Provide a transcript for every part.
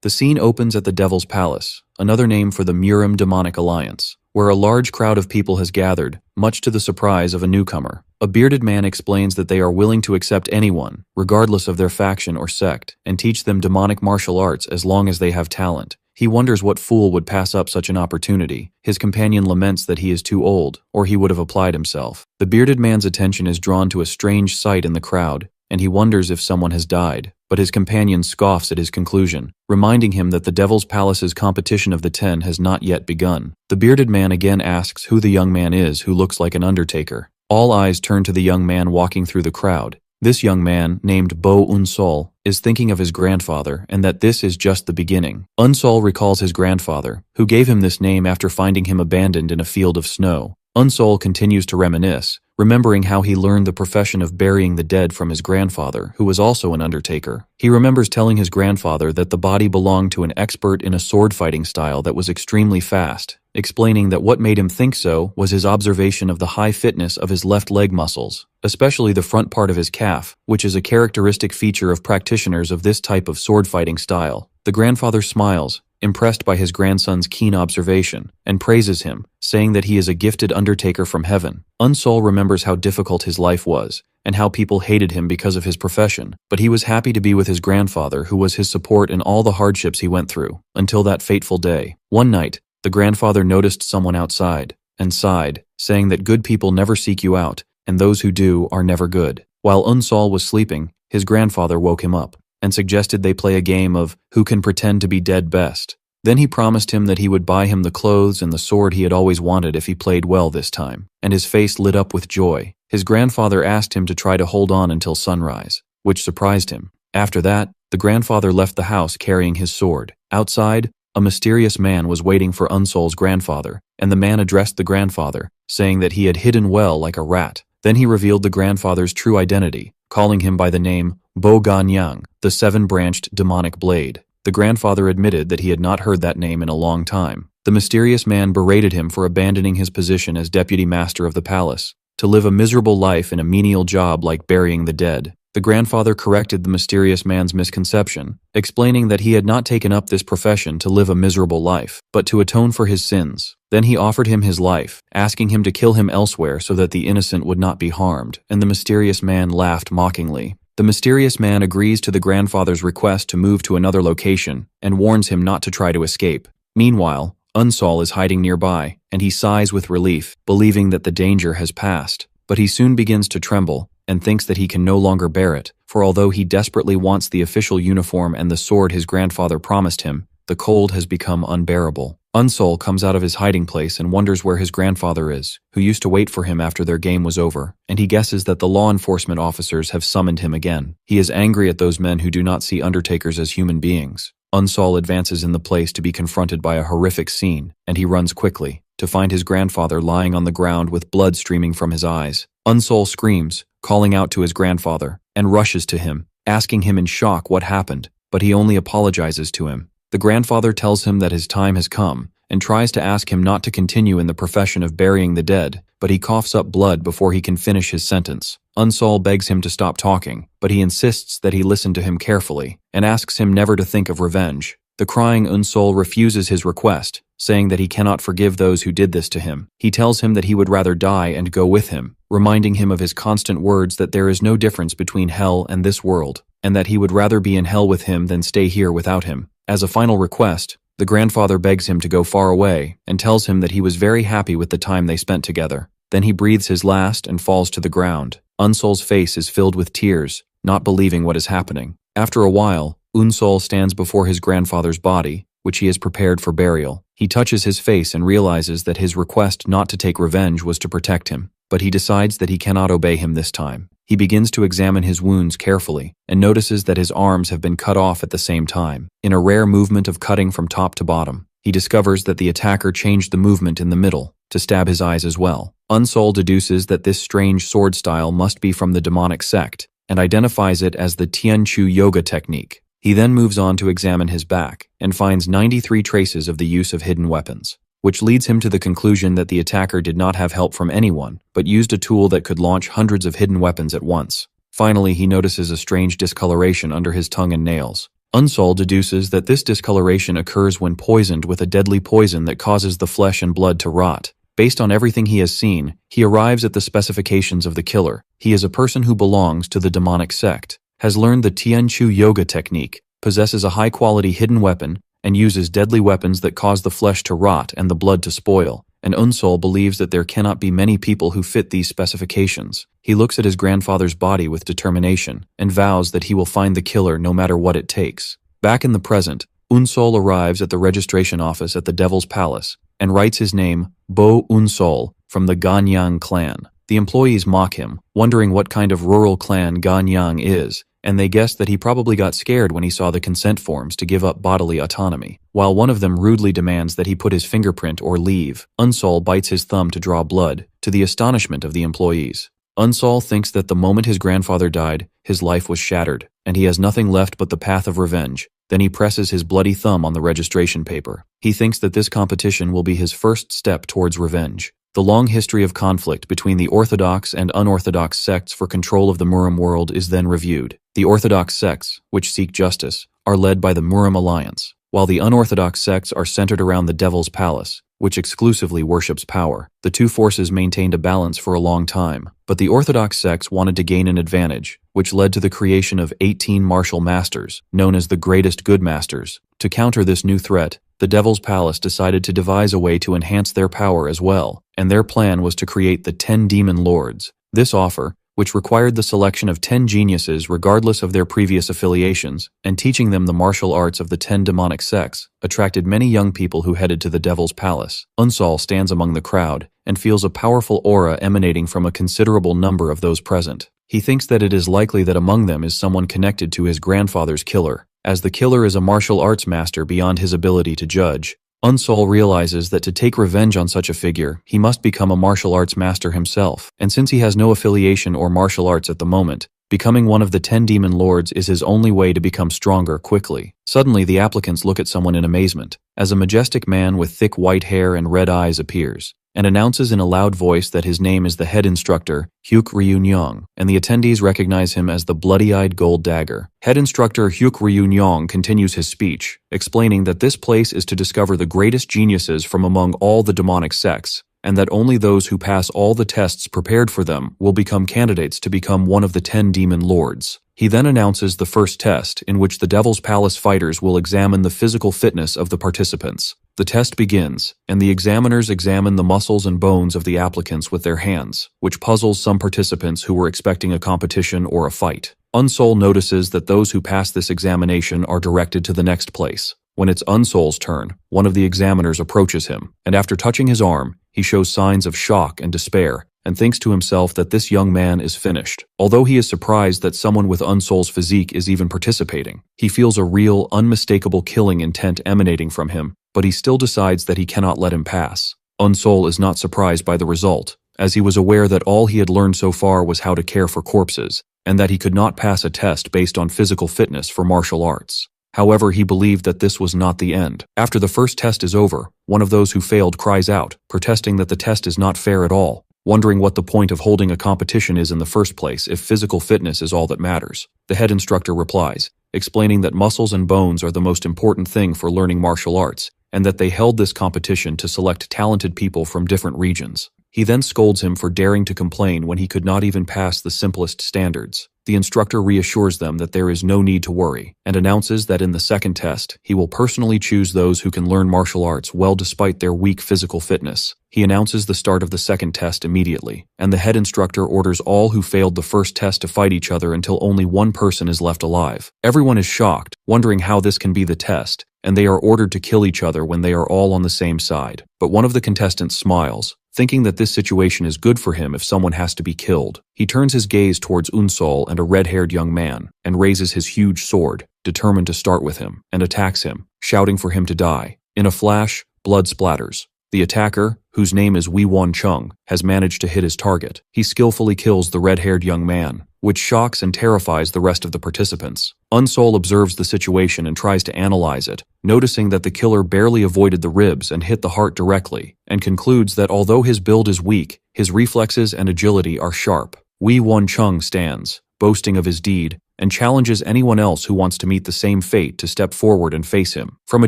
The scene opens at the Devil's Palace, another name for the Murim demonic alliance, where a large crowd of people has gathered, much to the surprise of a newcomer. A bearded man explains that they are willing to accept anyone, regardless of their faction or sect, and teach them demonic martial arts as long as they have talent. He wonders what fool would pass up such an opportunity. His companion laments that he is too old, or he would have applied himself. The bearded man's attention is drawn to a strange sight in the crowd, and he wonders if someone has died, but his companion scoffs at his conclusion, reminding him that the Devil's Palace's competition of the 10 has not yet begun. The bearded man again asks who the young man is who looks like an undertaker. All eyes turn to the young man walking through the crowd. This young man, named Bo Unsol, is thinking of his grandfather and that this is just the beginning. Unsol recalls his grandfather, who gave him this name after finding him abandoned in a field of snow. Unsol continues to reminisce, remembering how he learned the profession of burying the dead from his grandfather, who was also an undertaker. He remembers telling his grandfather that the body belonged to an expert in a sword-fighting style that was extremely fast, explaining that what made him think so was his observation of the high fitness of his left leg muscles, especially the front part of his calf, which is a characteristic feature of practitioners of this type of sword-fighting style. The grandfather smiles, impressed by his grandson's keen observation, and praises him, saying that he is a gifted undertaker from heaven. Unsol remembers how difficult his life was, and how people hated him because of his profession, but he was happy to be with his grandfather who was his support in all the hardships he went through, until that fateful day. One night, the grandfather noticed someone outside, and sighed, saying that good people never seek you out, and those who do are never good. While Unsol was sleeping, his grandfather woke him up, and suggested they play a game of who can pretend to be dead best. Then he promised him that he would buy him the clothes and the sword he had always wanted if he played well this time, and his face lit up with joy. His grandfather asked him to try to hold on until sunrise, which surprised him. After that, the grandfather left the house carrying his sword. Outside, a mysterious man was waiting for Unsol's grandfather, and the man addressed the grandfather, saying that he had hidden well like a rat. Then he revealed the grandfather's true identity, calling him by the name Bo Ganyang, the seven-branched demonic blade. The grandfather admitted that he had not heard that name in a long time. The mysterious man berated him for abandoning his position as deputy master of the palace, to live a miserable life in a menial job like burying the dead. The grandfather corrected the mysterious man's misconception, explaining that he had not taken up this profession to live a miserable life, but to atone for his sins. Then he offered him his life, asking him to kill him elsewhere so that the innocent would not be harmed, and the mysterious man laughed mockingly. The mysterious man agrees to the grandfather's request to move to another location, and warns him not to try to escape. Meanwhile, Unsol is hiding nearby, and he sighs with relief, believing that the danger has passed. But he soon begins to tremble, and thinks that he can no longer bear it, for although he desperately wants the official uniform and the sword his grandfather promised him, the cold has become unbearable. Unsol comes out of his hiding place and wonders where his grandfather is, who used to wait for him after their game was over, and he guesses that the law enforcement officers have summoned him again. He is angry at those men who do not see undertakers as human beings. Unsol advances in the place to be confronted by a horrific scene, and he runs quickly, to find his grandfather lying on the ground with blood streaming from his eyes. Unsol screams, calling out to his grandfather, and rushes to him, asking him in shock what happened, but he only apologizes to him. The grandfather tells him that his time has come, and tries to ask him not to continue in the profession of burying the dead, but he coughs up blood before he can finish his sentence. Unsol begs him to stop talking, but he insists that he listen to him carefully, and asks him never to think of revenge. The crying Unsol refuses his request, saying that he cannot forgive those who did this to him. He tells him that he would rather die and go with him, reminding him of his constant words that there is no difference between hell and this world, and that he would rather be in hell with him than stay here without him. As a final request, the grandfather begs him to go far away and tells him that he was very happy with the time they spent together. Then he breathes his last and falls to the ground. Unsol's face is filled with tears, not believing what is happening. After a while, Unsol stands before his grandfather's body, which he has prepared for burial. He touches his face and realizes that his request not to take revenge was to protect him, but he decides that he cannot obey him this time. He begins to examine his wounds carefully and notices that his arms have been cut off at the same time. In a rare movement of cutting from top to bottom, he discovers that the attacker changed the movement in the middle to stab his eyes as well. Unsol deduces that this strange sword style must be from the demonic sect and identifies it as the Tianchu yoga technique. He then moves on to examine his back and finds 93 traces of the use of hidden weapons, which leads him to the conclusion that the attacker did not have help from anyone, but used a tool that could launch hundreds of hidden weapons at once. Finally, he notices a strange discoloration under his tongue and nails, Unsol deduces that this discoloration occurs when poisoned with a deadly poison that causes the flesh and blood to rot. Based on everything he has seen, he arrives at the specifications of the killer. He is a person who belongs to the demonic sect, has learned the Tianchu yoga technique, possesses a high-quality hidden weapon, and uses deadly weapons that cause the flesh to rot and the blood to spoil. And Unsol believes that there cannot be many people who fit these specifications. He looks at his grandfather's body with determination and vows that he will find the killer no matter what it takes. Back in the present, Unsol arrives at the registration office at the Devil's Palace and writes his name, Bo Unsol, from the Ganyang clan. The employees mock him, wondering what kind of rural clan Ganyang is, and they guess that he probably got scared when he saw the consent forms to give up bodily autonomy. While one of them rudely demands that he put his fingerprint or leave, Unsol bites his thumb to draw blood, to the astonishment of the employees. Unsol thinks that the moment his grandfather died, his life was shattered, and he has nothing left but the path of revenge. Then he presses his bloody thumb on the registration paper. He thinks that this competition will be his first step towards revenge. The long history of conflict between the orthodox and unorthodox sects for control of the Murim world is then reviewed. The orthodox sects, which seek justice, are led by the Murim Alliance, while the unorthodox sects are centered around the Devil's Palace, which exclusively worships power. The two forces maintained a balance for a long time, but the orthodox sects wanted to gain an advantage, which led to the creation of 18 martial masters, known as the Greatest Good Masters. To counter this new threat, the Devil's Palace decided to devise a way to enhance their power as well, and their plan was to create the 10 Demon Lords. This offer, which required the selection of 10 geniuses regardless of their previous affiliations, and teaching them the martial arts of the 10 demonic sects, attracted many young people who headed to the Devil's Palace. Unsol stands among the crowd and feels a powerful aura emanating from a considerable number of those present. He thinks that it is likely that among them is someone connected to his grandfather's killer. As the killer is a martial arts master beyond his ability to judge, Unsol realizes that to take revenge on such a figure, he must become a martial arts master himself, and since he has no affiliation or martial arts at the moment, becoming one of the 10 demon lords is his only way to become stronger quickly. Suddenly, the applicants look at someone in amazement, as a majestic man with thick white hair and red eyes appears, and announces in a loud voice that his name is the head instructor, Hyuk Ryun-yong, and the attendees recognize him as the bloody-eyed gold dagger. Head instructor Hyuk Ryun-yong continues his speech, explaining that this place is to discover the greatest geniuses from among all the demonic sects, and that only those who pass all the tests prepared for them will become candidates to become one of the 10 demon lords. He then announces the first test, in which the Devil's Palace fighters will examine the physical fitness of the participants. The test begins, and the examiners examine the muscles and bones of the applicants with their hands, which puzzles some participants who were expecting a competition or a fight. Unsol notices that those who pass this examination are directed to the next place. When it's Unsol's turn, one of the examiners approaches him, and after touching his arm, he shows signs of shock and despair, and thinks to himself that this young man is finished. Although he is surprised that someone with Unsol's physique is even participating, he feels a real, unmistakable killing intent emanating from him, but he still decides that he cannot let him pass. Unsol is not surprised by the result, as he was aware that all he had learned so far was how to care for corpses, and that he could not pass a test based on physical fitness for martial arts. However, he believed that this was not the end. After the first test is over, one of those who failed cries out, protesting that the test is not fair at all, wondering what the point of holding a competition is in the first place if physical fitness is all that matters. The head instructor replies, explaining that muscles and bones are the most important thing for learning martial arts, and that they held this competition to select talented people from different regions. He then scolds him for daring to complain when he could not even pass the simplest standards. The instructor reassures them that there is no need to worry, and announces that in the second test, he will personally choose those who can learn martial arts well despite their weak physical fitness. He announces the start of the second test immediately, and the head instructor orders all who failed the first test to fight each other until only one person is left alive. Everyone is shocked, wondering how this can be the test, and they are ordered to kill each other when they are all on the same side. But one of the contestants smiles, thinking that this situation is good for him if someone has to be killed. He turns his gaze towards Unsol and a red-haired young man, and raises his huge sword, determined to start with him, and attacks him, shouting for him to die. In a flash, blood splatters. The attacker, whose name is Wei Wan Chung, has managed to hit his target. He skillfully kills the red-haired young man, which shocks and terrifies the rest of the participants. Unsol observes the situation and tries to analyze it, noticing that the killer barely avoided the ribs and hit the heart directly, and concludes that although his build is weak, his reflexes and agility are sharp. Wei Wan Chung stands, boasting of his deed, and challenges anyone else who wants to meet the same fate to step forward and face him. From a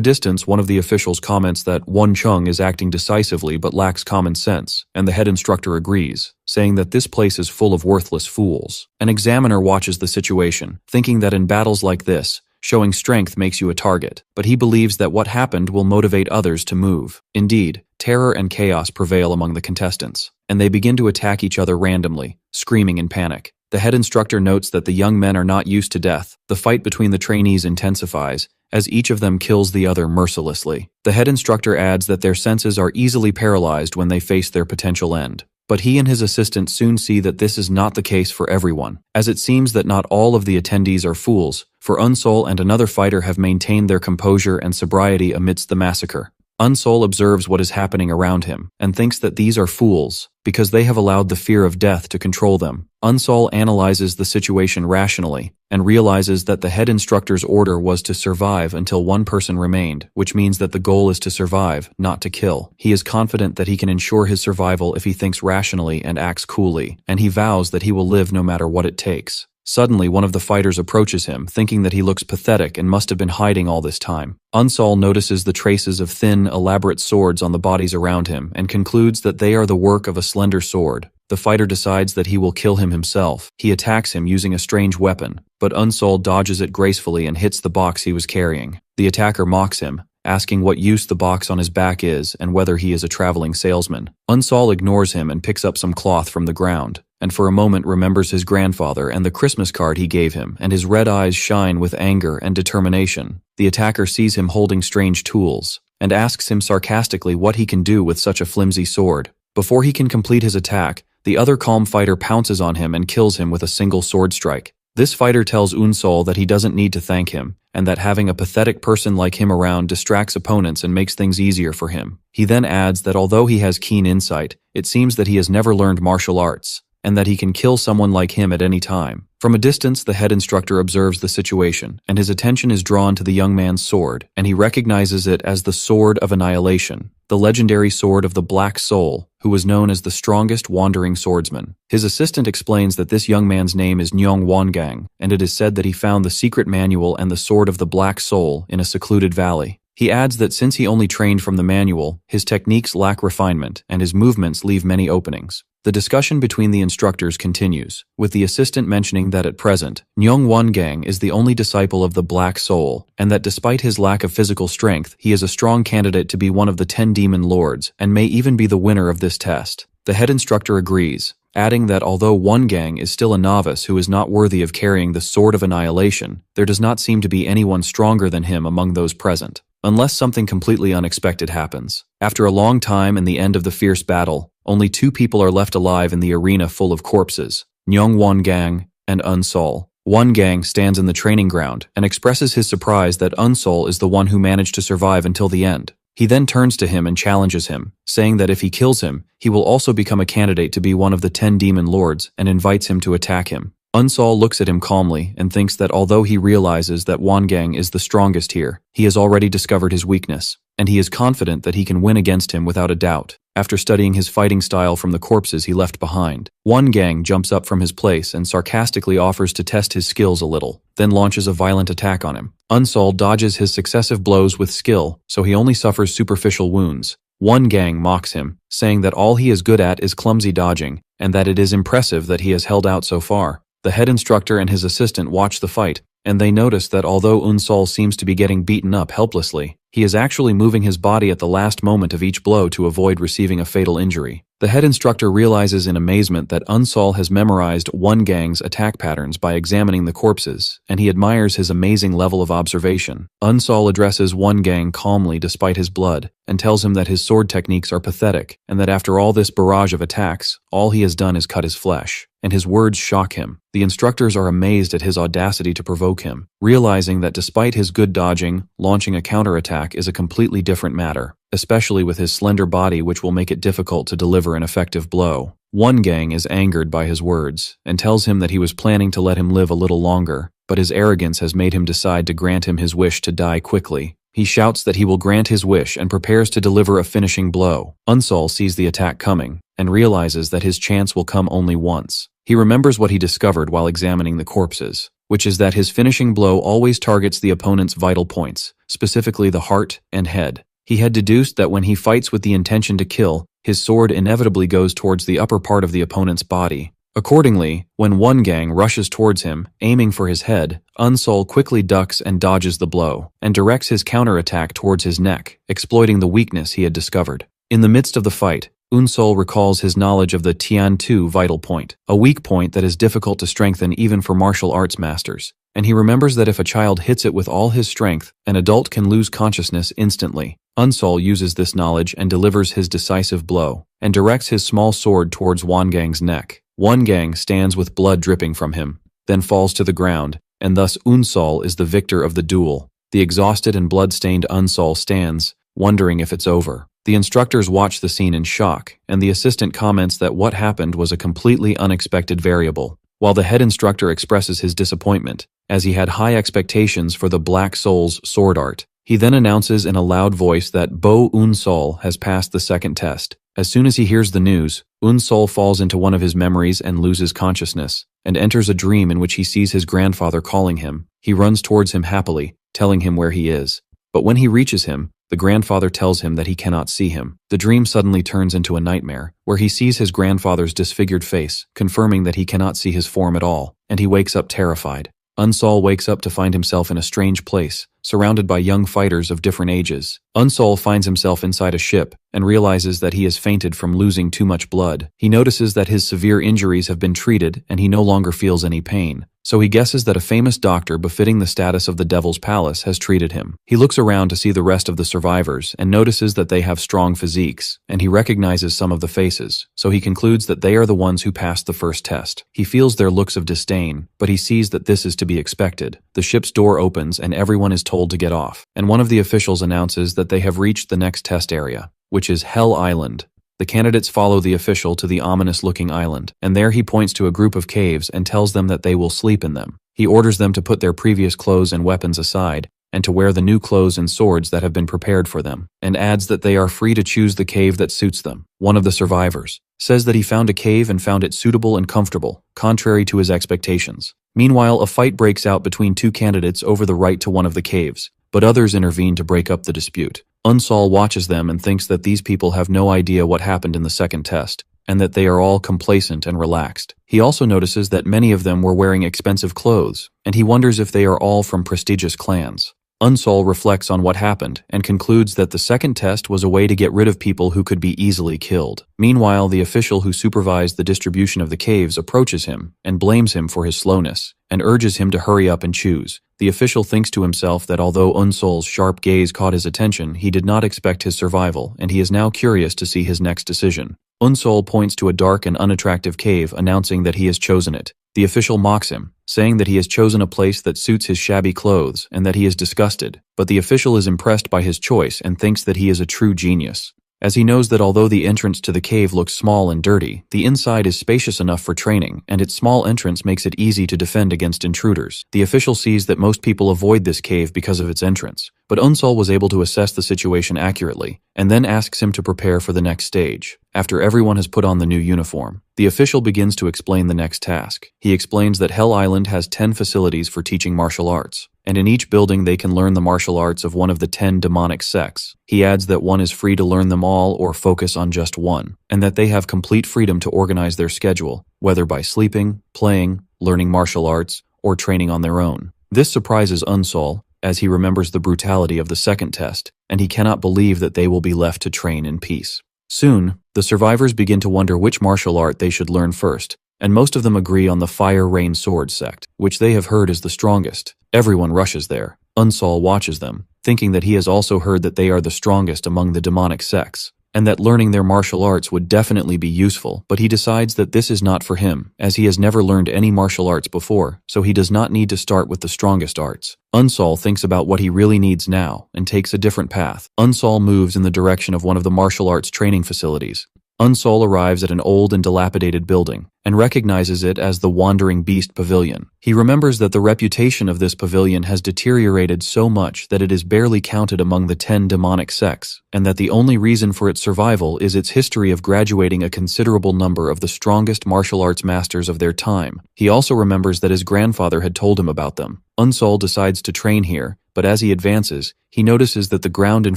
distance, one of the officials comments that Won Chung is acting decisively but lacks common sense, and the head instructor agrees, saying that this place is full of worthless fools. An examiner watches the situation, thinking that in battles like this, showing strength makes you a target, but he believes that what happened will motivate others to move. Indeed, terror and chaos prevail among the contestants, and they begin to attack each other randomly, screaming in panic. The head instructor notes that the young men are not used to death. The fight between the trainees intensifies, as each of them kills the other mercilessly. The head instructor adds that their senses are easily paralyzed when they face their potential end. But he and his assistant soon see that this is not the case for everyone, as it seems that not all of the attendees are fools, for Unsol and another fighter have maintained their composure and sobriety amidst the massacre. Unsol observes what is happening around him, and thinks that these are fools, because they have allowed the fear of death to control them. Unsol analyzes the situation rationally, and realizes that the head instructor's order was to survive until one person remained, which means that the goal is to survive, not to kill. He is confident that he can ensure his survival if he thinks rationally and acts coolly, and he vows that he will live no matter what it takes. Suddenly, one of the fighters approaches him, thinking that he looks pathetic and must have been hiding all this time. Unsol notices the traces of thin, elaborate swords on the bodies around him and concludes that they are the work of a slender sword. The fighter decides that he will kill him himself. He attacks him using a strange weapon, but Unsol dodges it gracefully and hits the box he was carrying. The attacker mocks him, asking what use the box on his back is and whether he is a traveling salesman. Unsol ignores him and picks up some cloth from the ground, and for a moment remembers his grandfather and the Christmas card he gave him, and his red eyes shine with anger and determination. The attacker sees him holding strange tools, and asks him sarcastically what he can do with such a flimsy sword. Before he can complete his attack, the other calm fighter pounces on him and kills him with a single sword strike. This fighter tells Unsol that he doesn't need to thank him, and that having a pathetic person like him around distracts opponents and makes things easier for him. He then adds that although he has keen insight, it seems that he has never learned martial arts, and that he can kill someone like him at any time. From a distance, the head instructor observes the situation, and his attention is drawn to the young man's sword, and he recognizes it as the Sword of Annihilation, the legendary sword of the Black Soul, who was known as the strongest wandering swordsman. His assistant explains that this young man's name is Nyong Wangang, and it is said that he found the secret manual and the Sword of the Black Soul in a secluded valley. He adds that since he only trained from the manual, his techniques lack refinement, and his movements leave many openings. The discussion between the instructors continues, with the assistant mentioning that at present, Nyong Wangang is the only disciple of the Black Soul, and that despite his lack of physical strength, he is a strong candidate to be one of the 10 demon lords, and may even be the winner of this test. The head instructor agrees, adding that although Wangang is still a novice who is not worthy of carrying the Sword of Annihilation, there does not seem to be anyone stronger than him among those present, unless something completely unexpected happens. After a long time and the end of the fierce battle, only 2 people are left alive in the arena full of corpses, Nyong Wangang and Unsol. Wangang stands in the training ground and expresses his surprise that Unsol is the one who managed to survive until the end. He then turns to him and challenges him, saying that if he kills him, he will also become a candidate to be one of the 10 demon lords, and invites him to attack him. Unsol looks at him calmly and thinks that although he realizes that Wangang is the strongest here, he has already discovered his weakness, and he is confident that he can win against him without a doubt. After studying his fighting style from the corpses he left behind, Wangang jumps up from his place and sarcastically offers to test his skills a little, then launches a violent attack on him. Unsol dodges his successive blows with skill, so he only suffers superficial wounds. Wangang mocks him, saying that all he is good at is clumsy dodging, and that it is impressive that he has held out so far. The head instructor and his assistant watch the fight, and they notice that although Unsol seems to be getting beaten up helplessly, he is actually moving his body at the last moment of each blow to avoid receiving a fatal injury. The head instructor realizes in amazement that Unsol has memorized Wangang's attack patterns by examining the corpses, and he admires his amazing level of observation. Unsol addresses Wangang calmly despite his blood, and tells him that his sword techniques are pathetic, and that after all this barrage of attacks, all he has done is cut his flesh. And his words shock him. The instructors are amazed at his audacity to provoke him, realizing that despite his good dodging, launching a counterattack is a completely different matter, especially with his slender body, which will make it difficult to deliver an effective blow. Wangang is angered by his words, and tells him that he was planning to let him live a little longer, but his arrogance has made him decide to grant him his wish to die quickly. He shouts that he will grant his wish and prepares to deliver a finishing blow. Unsol sees the attack coming, and realizes that his chance will come only once. He remembers what he discovered while examining the corpses. which is that his finishing blow always targets the opponent's vital points, specifically the heart and head. He had deduced that when he fights with the intention to kill, his sword inevitably goes towards the upper part of the opponent's body. Accordingly, when one gang rushes towards him, aiming for his head, Unsol quickly ducks and dodges the blow, and directs his counterattack towards his neck, exploiting the weakness he had discovered. In the midst of the fight, Unsol recalls his knowledge of the Tian Tu vital point, a weak point that is difficult to strengthen even for martial arts masters, and he remembers that if a child hits it with all his strength, an adult can lose consciousness instantly. Unsol uses this knowledge and delivers his decisive blow, and directs his small sword towards Wangang's neck. Wangang stands with blood dripping from him, then falls to the ground, and thus Unsol is the victor of the duel. The exhausted and blood-stained Unsol stands, wondering if it's over. The instructors watch the scene in shock, and the assistant comments that what happened was a completely unexpected variable, while the head instructor expresses his disappointment, as he had high expectations for the Black Soul's sword art. He then announces in a loud voice that Bo Unsol has passed the second test. As soon as he hears the news, Unsol falls into one of his memories and loses consciousness, and enters a dream in which he sees his grandfather calling him. He runs towards him happily, telling him where he is. But when he reaches him, the grandfather tells him that he cannot see him. The dream suddenly turns into a nightmare, where he sees his grandfather's disfigured face, confirming that he cannot see his form at all, and he wakes up terrified. Unsol wakes up to find himself in a strange place, surrounded by young fighters of different ages. Unsol finds himself inside a ship and realizes that he has fainted from losing too much blood. He notices that his severe injuries have been treated and he no longer feels any pain. So he guesses that a famous doctor befitting the status of the Devil's Palace has treated him. He looks around to see the rest of the survivors and notices that they have strong physiques, and he recognizes some of the faces, so he concludes that they are the ones who passed the first test. He feels their looks of disdain, but he sees that this is to be expected. The ship's door opens and everyone is told to get off, and one of the officials announces that they have reached the next test area, which is Hell Island. The candidates follow the official to the ominous-looking island, and there he points to a group of caves and tells them that they will sleep in them. He orders them to put their previous clothes and weapons aside, and to wear the new clothes and swords that have been prepared for them, and adds that they are free to choose the cave that suits them. One of the survivors says that he found a cave and found it suitable and comfortable, contrary to his expectations. Meanwhile, a fight breaks out between two candidates over the right to one of the caves, but others intervene to break up the dispute. Unsol watches them and thinks that these people have no idea what happened in the second test, and that they are all complacent and relaxed. He also notices that many of them were wearing expensive clothes, and he wonders if they are all from prestigious clans. Unsol reflects on what happened and concludes that the second test was a way to get rid of people who could be easily killed. Meanwhile, the official who supervised the distribution of the caves approaches him and blames him for his slowness, and urges him to hurry up and choose. The official thinks to himself that although Unsol's sharp gaze caught his attention, he did not expect his survival, and he is now curious to see his next decision. Unsol points to a dark and unattractive cave, announcing that he has chosen it. The official mocks him, saying that he has chosen a place that suits his shabby clothes and that he is disgusted, but the official is impressed by his choice and thinks that he is a true genius, as he knows that although the entrance to the cave looks small and dirty, the inside is spacious enough for training, and its small entrance makes it easy to defend against intruders. The official sees that most people avoid this cave because of its entrance, but Unsol was able to assess the situation accurately, and then asks him to prepare for the next stage. After everyone has put on the new uniform, the official begins to explain the next task. He explains that Hell Island has 10 facilities for teaching martial arts, and in each building they can learn the martial arts of one of the 10 demonic sects. He adds that one is free to learn them all or focus on just one, and that they have complete freedom to organize their schedule, whether by sleeping, playing, learning martial arts, or training on their own. This surprises Unsol, as he remembers the brutality of the second test, and he cannot believe that they will be left to train in peace. Soon, the survivors begin to wonder which martial art they should learn first, and most of them agree on the Fire Rain Sword sect, which they have heard is the strongest. Everyone rushes there. Unsol watches them, thinking that he has also heard that they are the strongest among the demonic sects, and that learning their martial arts would definitely be useful, but he decides that this is not for him, as he has never learned any martial arts before, so he does not need to start with the strongest arts. Unsol thinks about what he really needs now, and takes a different path. Unsol moves in the direction of one of the martial arts training facilities. Unsol arrives at an old and dilapidated building, and recognizes it as the Wandering Beast Pavilion. He remembers that the reputation of this pavilion has deteriorated so much that it is barely counted among the 10 demonic sects, and that the only reason for its survival is its history of graduating a considerable number of the strongest martial arts masters of their time. He also remembers that his grandfather had told him about them. Unsol decides to train here, but as he advances, he notices that the ground in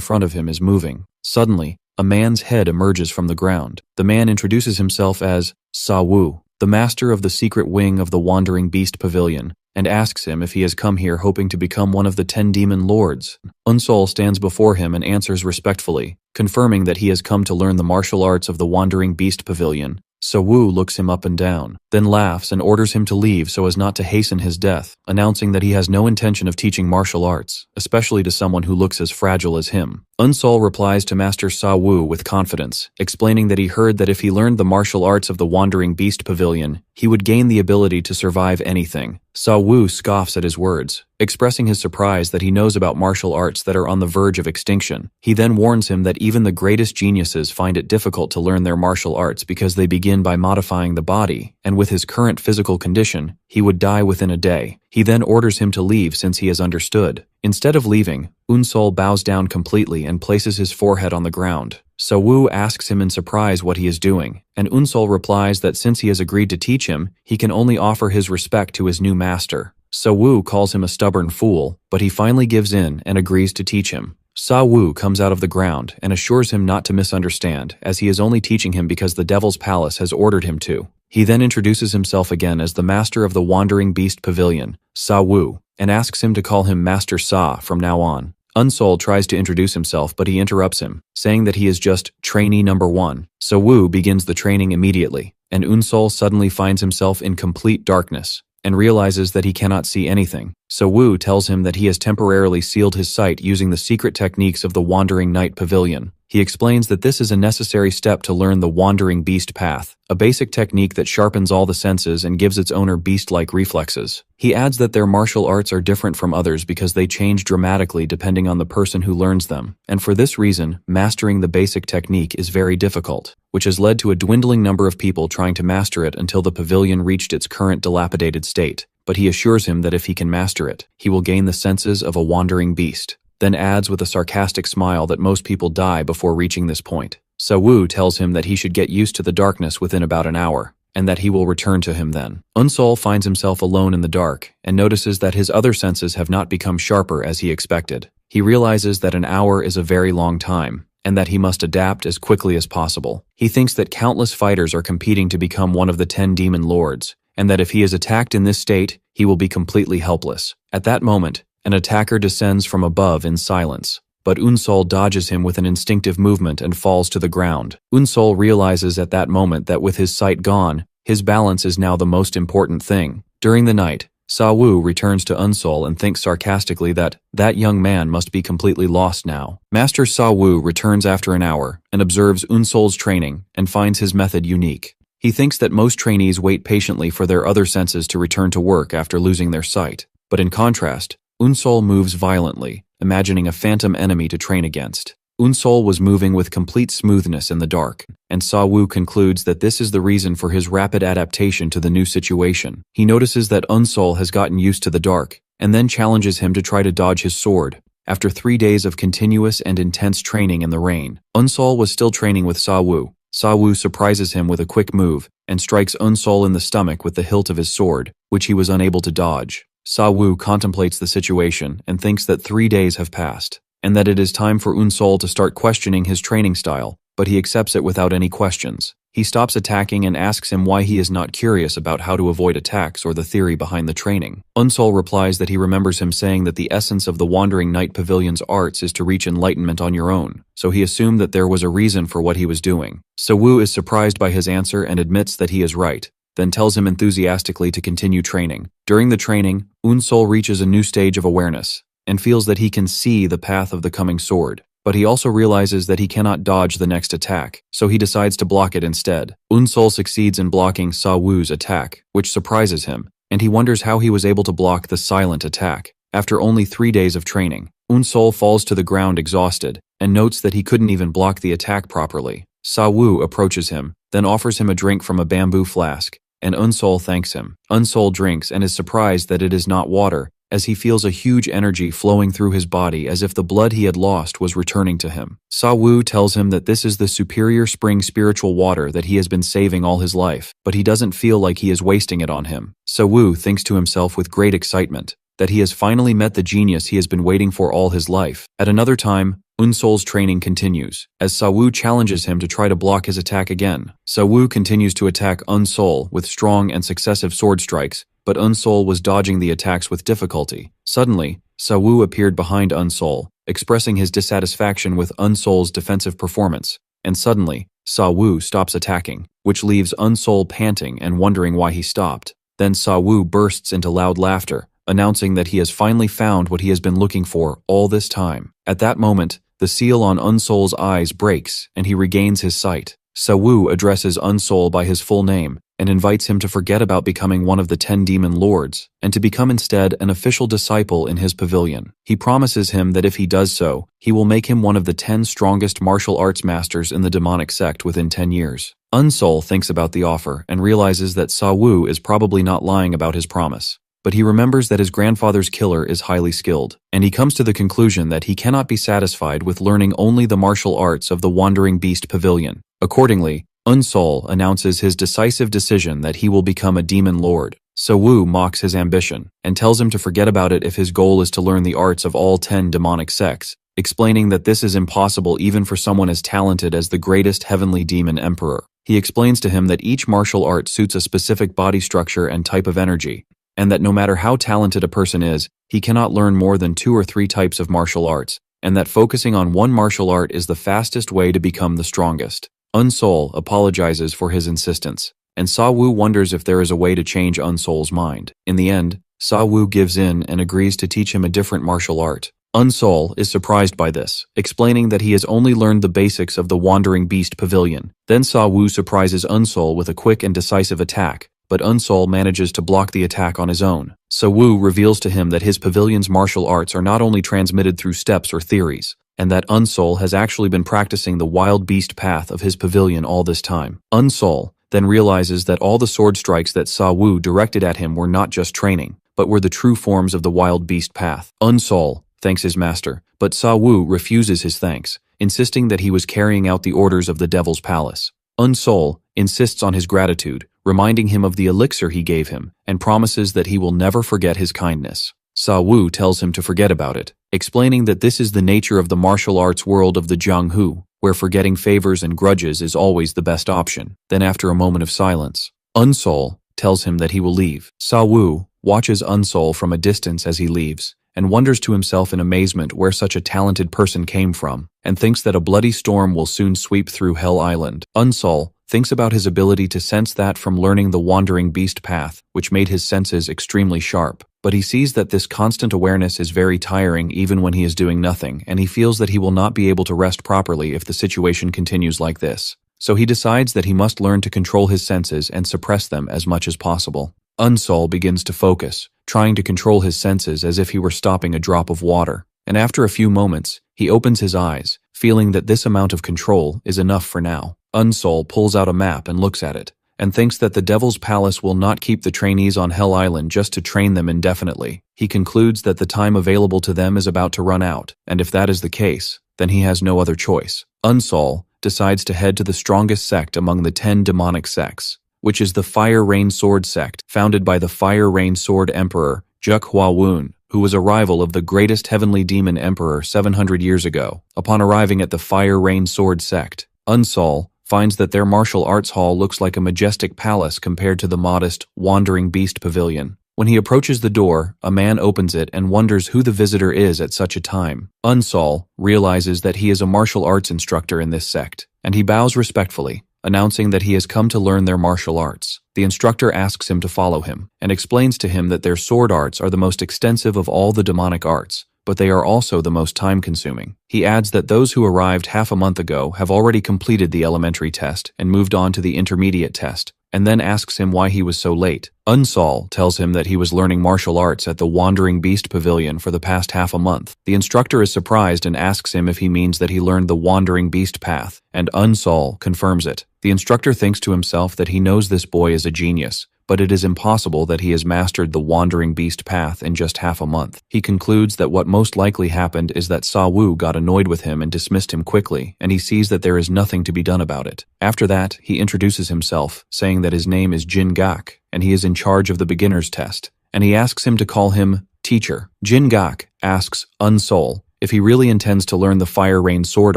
front of him is moving. Suddenly, a man's head emerges from the ground. The man introduces himself as Sa Wu, the master of the secret wing of the Wandering Beast Pavilion, and asks him if he has come here hoping to become one of the 10 demon lords. Unsol stands before him and answers respectfully, confirming that he has come to learn the martial arts of the Wandering Beast Pavilion. Sa Wu looks him up and down, then laughs and orders him to leave so as not to hasten his death, announcing that he has no intention of teaching martial arts, especially to someone who looks as fragile as him. Unsol replies to Master Sa Wu with confidence, explaining that he heard that if he learned the martial arts of the Wandering Beast Pavilion, he would gain the ability to survive anything. Sa Wu scoffs at his words, expressing his surprise that he knows about martial arts that are on the verge of extinction. He then warns him that even the greatest geniuses find it difficult to learn their martial arts because they begin by modifying the body, and with his current physical condition, he would die within a day. He then orders him to leave since he has understood. Instead of leaving, Unsol bows down completely and places his forehead on the ground. Sa Wu asks him in surprise what he is doing, and Unsol replies that since he has agreed to teach him, he can only offer his respect to his new master. Sa Wu calls him a stubborn fool, but he finally gives in and agrees to teach him. Sa Wu comes out of the ground and assures him not to misunderstand, as he is only teaching him because the Devil's Palace has ordered him to. He then introduces himself again as the master of the Wandering Beast Pavilion, Sa Wu, and asks him to call him Master Sa from now on. Unsol tries to introduce himself, but he interrupts him, saying that he is just trainee number 1. Sa Wu begins the training immediately, and Unsol suddenly finds himself in complete darkness and realizes that he cannot see anything. Sa Wu tells him that he has temporarily sealed his sight using the secret techniques of the Wandering Night Pavilion. He explains that this is a necessary step to learn the Wandering Beast Path, a basic technique that sharpens all the senses and gives its owner beast-like reflexes. He adds that their martial arts are different from others because they change dramatically depending on the person who learns them, and for this reason, mastering the basic technique is very difficult, which has led to a dwindling number of people trying to master it until the pavilion reached its current dilapidated state. But he assures him that if he can master it, he will gain the senses of a wandering beast. Then adds with a sarcastic smile that most people die before reaching this point. Sa Wu tells him that he should get used to the darkness within about an hour, and that he will return to him then. Unsol finds himself alone in the dark, and notices that his other senses have not become sharper as he expected. He realizes that an hour is a very long time, and that he must adapt as quickly as possible. He thinks that countless fighters are competing to become one of the 10 demon lords, and that if he is attacked in this state, he will be completely helpless. At that moment, an attacker descends from above in silence, but Unsol dodges him with an instinctive movement and falls to the ground. Unsol realizes at that moment that with his sight gone, his balance is now the most important thing. During the night, Sa Wu returns to Unsol and thinks sarcastically that young man must be completely lost now. Master Sa Wu returns after an hour and observes Unsol's training and finds his method unique. He thinks that most trainees wait patiently for their other senses to return to work after losing their sight, but in contrast, Unsol moves violently, imagining a phantom enemy to train against. Unsol was moving with complete smoothness in the dark, and Sa Wu concludes that this is the reason for his rapid adaptation to the new situation. He notices that Unsol has gotten used to the dark, and then challenges him to try to dodge his sword. After 3 days of continuous and intense training in the rain, Unsol was still training with Sa Wu. Sa Wu surprises him with a quick move, and strikes Unsol in the stomach with the hilt of his sword, which he was unable to dodge. Sa Wu contemplates the situation and thinks that 3 days have passed, and that it is time for Unsol to start questioning his training style, but he accepts it without any questions. He stops attacking and asks him why he is not curious about how to avoid attacks or the theory behind the training. Unsol replies that he remembers him saying that the essence of the Wandering Night Pavilion's arts is to reach enlightenment on your own, so he assumed that there was a reason for what he was doing. Sa Wu is surprised by his answer and admits that he is right, then tells him enthusiastically to continue training. During the training, Unsol reaches a new stage of awareness, and feels that he can see the path of the coming sword. But he also realizes that he cannot dodge the next attack, so he decides to block it instead. Unsol succeeds in blocking Sa Wu's attack, which surprises him, and he wonders how he was able to block the silent attack. After only 3 days of training, Unsol falls to the ground exhausted, and notes that he couldn't even block the attack properly. Sa Wu approaches him, then offers him a drink from a bamboo flask, and Unsol thanks him. Unsol drinks and is surprised that it is not water, as he feels a huge energy flowing through his body as if the blood he had lost was returning to him. Sa Wu tells him that this is the superior spring spiritual water that he has been saving all his life, but he doesn't feel like he is wasting it on him. Sa Wu thinks to himself with great excitement that he has finally met the genius he has been waiting for all his life. At another time, Unsol's training continues, as Sa Wu challenges him to try to block his attack again. Sa Wu continues to attack Unsol with strong and successive sword strikes, but Unsol was dodging the attacks with difficulty. Suddenly, Sa Wu appeared behind Unsol, expressing his dissatisfaction with Unsol's defensive performance, and suddenly, Sa Wu stops attacking, which leaves Unsol panting and wondering why he stopped. Then Sa Wu bursts into loud laughter, announcing that he has finally found what he has been looking for all this time. At that moment, the seal on Unsol's eyes breaks and he regains his sight. Sa Wu addresses Unsol by his full name and invites him to forget about becoming one of the 10 demon lords and to become instead an official disciple in his pavilion. He promises him that if he does so, he will make him one of the 10 strongest martial arts masters in the demonic sect within 10 years. Unsol thinks about the offer and realizes that Sa Wu is probably not lying about his promise. But he remembers that his grandfather's killer is highly skilled, and he comes to the conclusion that he cannot be satisfied with learning only the martial arts of the Wandering Beast Pavilion. Accordingly, Unsol announces his decisive decision that he will become a demon lord. Sa Wu mocks his ambition, and tells him to forget about it if his goal is to learn the arts of all 10 demonic sects, explaining that this is impossible even for someone as talented as the greatest heavenly demon emperor. He explains to him that each martial art suits a specific body structure and type of energy, and that no matter how talented a person is, he cannot learn more than 2 or 3 types of martial arts, and that focusing on one martial art is the fastest way to become the strongest. Unsol apologizes for his insistence, and Sa Wu wonders if there is a way to change Unsol's mind. In the end, Sa Wu gives in and agrees to teach him a different martial art. Unsol is surprised by this, explaining that he has only learned the basics of the Wandering Beast Pavilion. Then Sa Wu surprises Unsol with a quick and decisive attack, but Unsol manages to block the attack on his own. Sa Wu reveals to him that his pavilion's martial arts are not only transmitted through steps or theories, and that Unsol has actually been practicing the wild beast path of his pavilion all this time. Unsol then realizes that all the sword strikes that Sa Wu directed at him were not just training, but were the true forms of the wild beast path. Unsol thanks his master, but Sa Wu refuses his thanks, insisting that he was carrying out the orders of the Devil's Palace. Unsol insists on his gratitude, reminding him of the elixir he gave him, and promises that he will never forget his kindness. Sa Wu tells him to forget about it, explaining that this is the nature of the martial arts world of the Jianghu, where forgetting favors and grudges is always the best option. Then after a moment of silence, Unsol tells him that he will leave. Sa Wu watches Unsol from a distance as he leaves, and wonders to himself in amazement where such a talented person came from, and thinks that a bloody storm will soon sweep through Hell Island. Unsol thinks about his ability to sense that from learning the Wandering Beast path, which made his senses extremely sharp. But he sees that this constant awareness is very tiring even when he is doing nothing, and he feels that he will not be able to rest properly if the situation continues like this. So he decides that he must learn to control his senses and suppress them as much as possible. Unsol begins to focus, trying to control his senses as if he were stopping a drop of water. And after a few moments, he opens his eyes, feeling that this amount of control is enough for now. Unsol pulls out a map and looks at it, and thinks that the Devil's Palace will not keep the trainees on Hell Island just to train them indefinitely. He concludes that the time available to them is about to run out, and if that is the case, then he has no other choice. Unsol decides to head to the strongest sect among the 10 demonic sects, which is the Fire Rain Sword sect, founded by the Fire Rain Sword Emperor, Juk Hua Wun, who was a rival of the greatest heavenly demon emperor 700 years ago. Upon arriving at the Fire Rain Sword sect, Unsol finds that their martial arts hall looks like a majestic palace compared to the modest, Wandering Beast Pavilion. When he approaches the door, a man opens it and wonders who the visitor is at such a time. Unsol realizes that he is a martial arts instructor in this sect, and he bows respectfully, announcing that he has come to learn their martial arts. The instructor asks him to follow him, and explains to him that their sword arts are the most extensive of all the demonic arts, but they are also the most time-consuming. He adds that those who arrived half a month ago have already completed the elementary test and moved on to the intermediate test, and then asks him why he was so late. Unsol tells him that he was learning martial arts at the Wandering Beast Pavilion for the past half a month. The instructor is surprised and asks him if he means that he learned the Wandering Beast path, and Unsol confirms it. The instructor thinks to himself that he knows this boy is a genius, but it is impossible that he has mastered the Wandering Beast path in just half a month. He concludes that what most likely happened is that Sa Wu got annoyed with him and dismissed him quickly, and he sees that there is nothing to be done about it. After that, he introduces himself, saying that his name is Jin Gak, and he is in charge of the beginner's test, and he asks him to call him teacher. Jin Gak asks Unsol if he really intends to learn the Fire Rain sword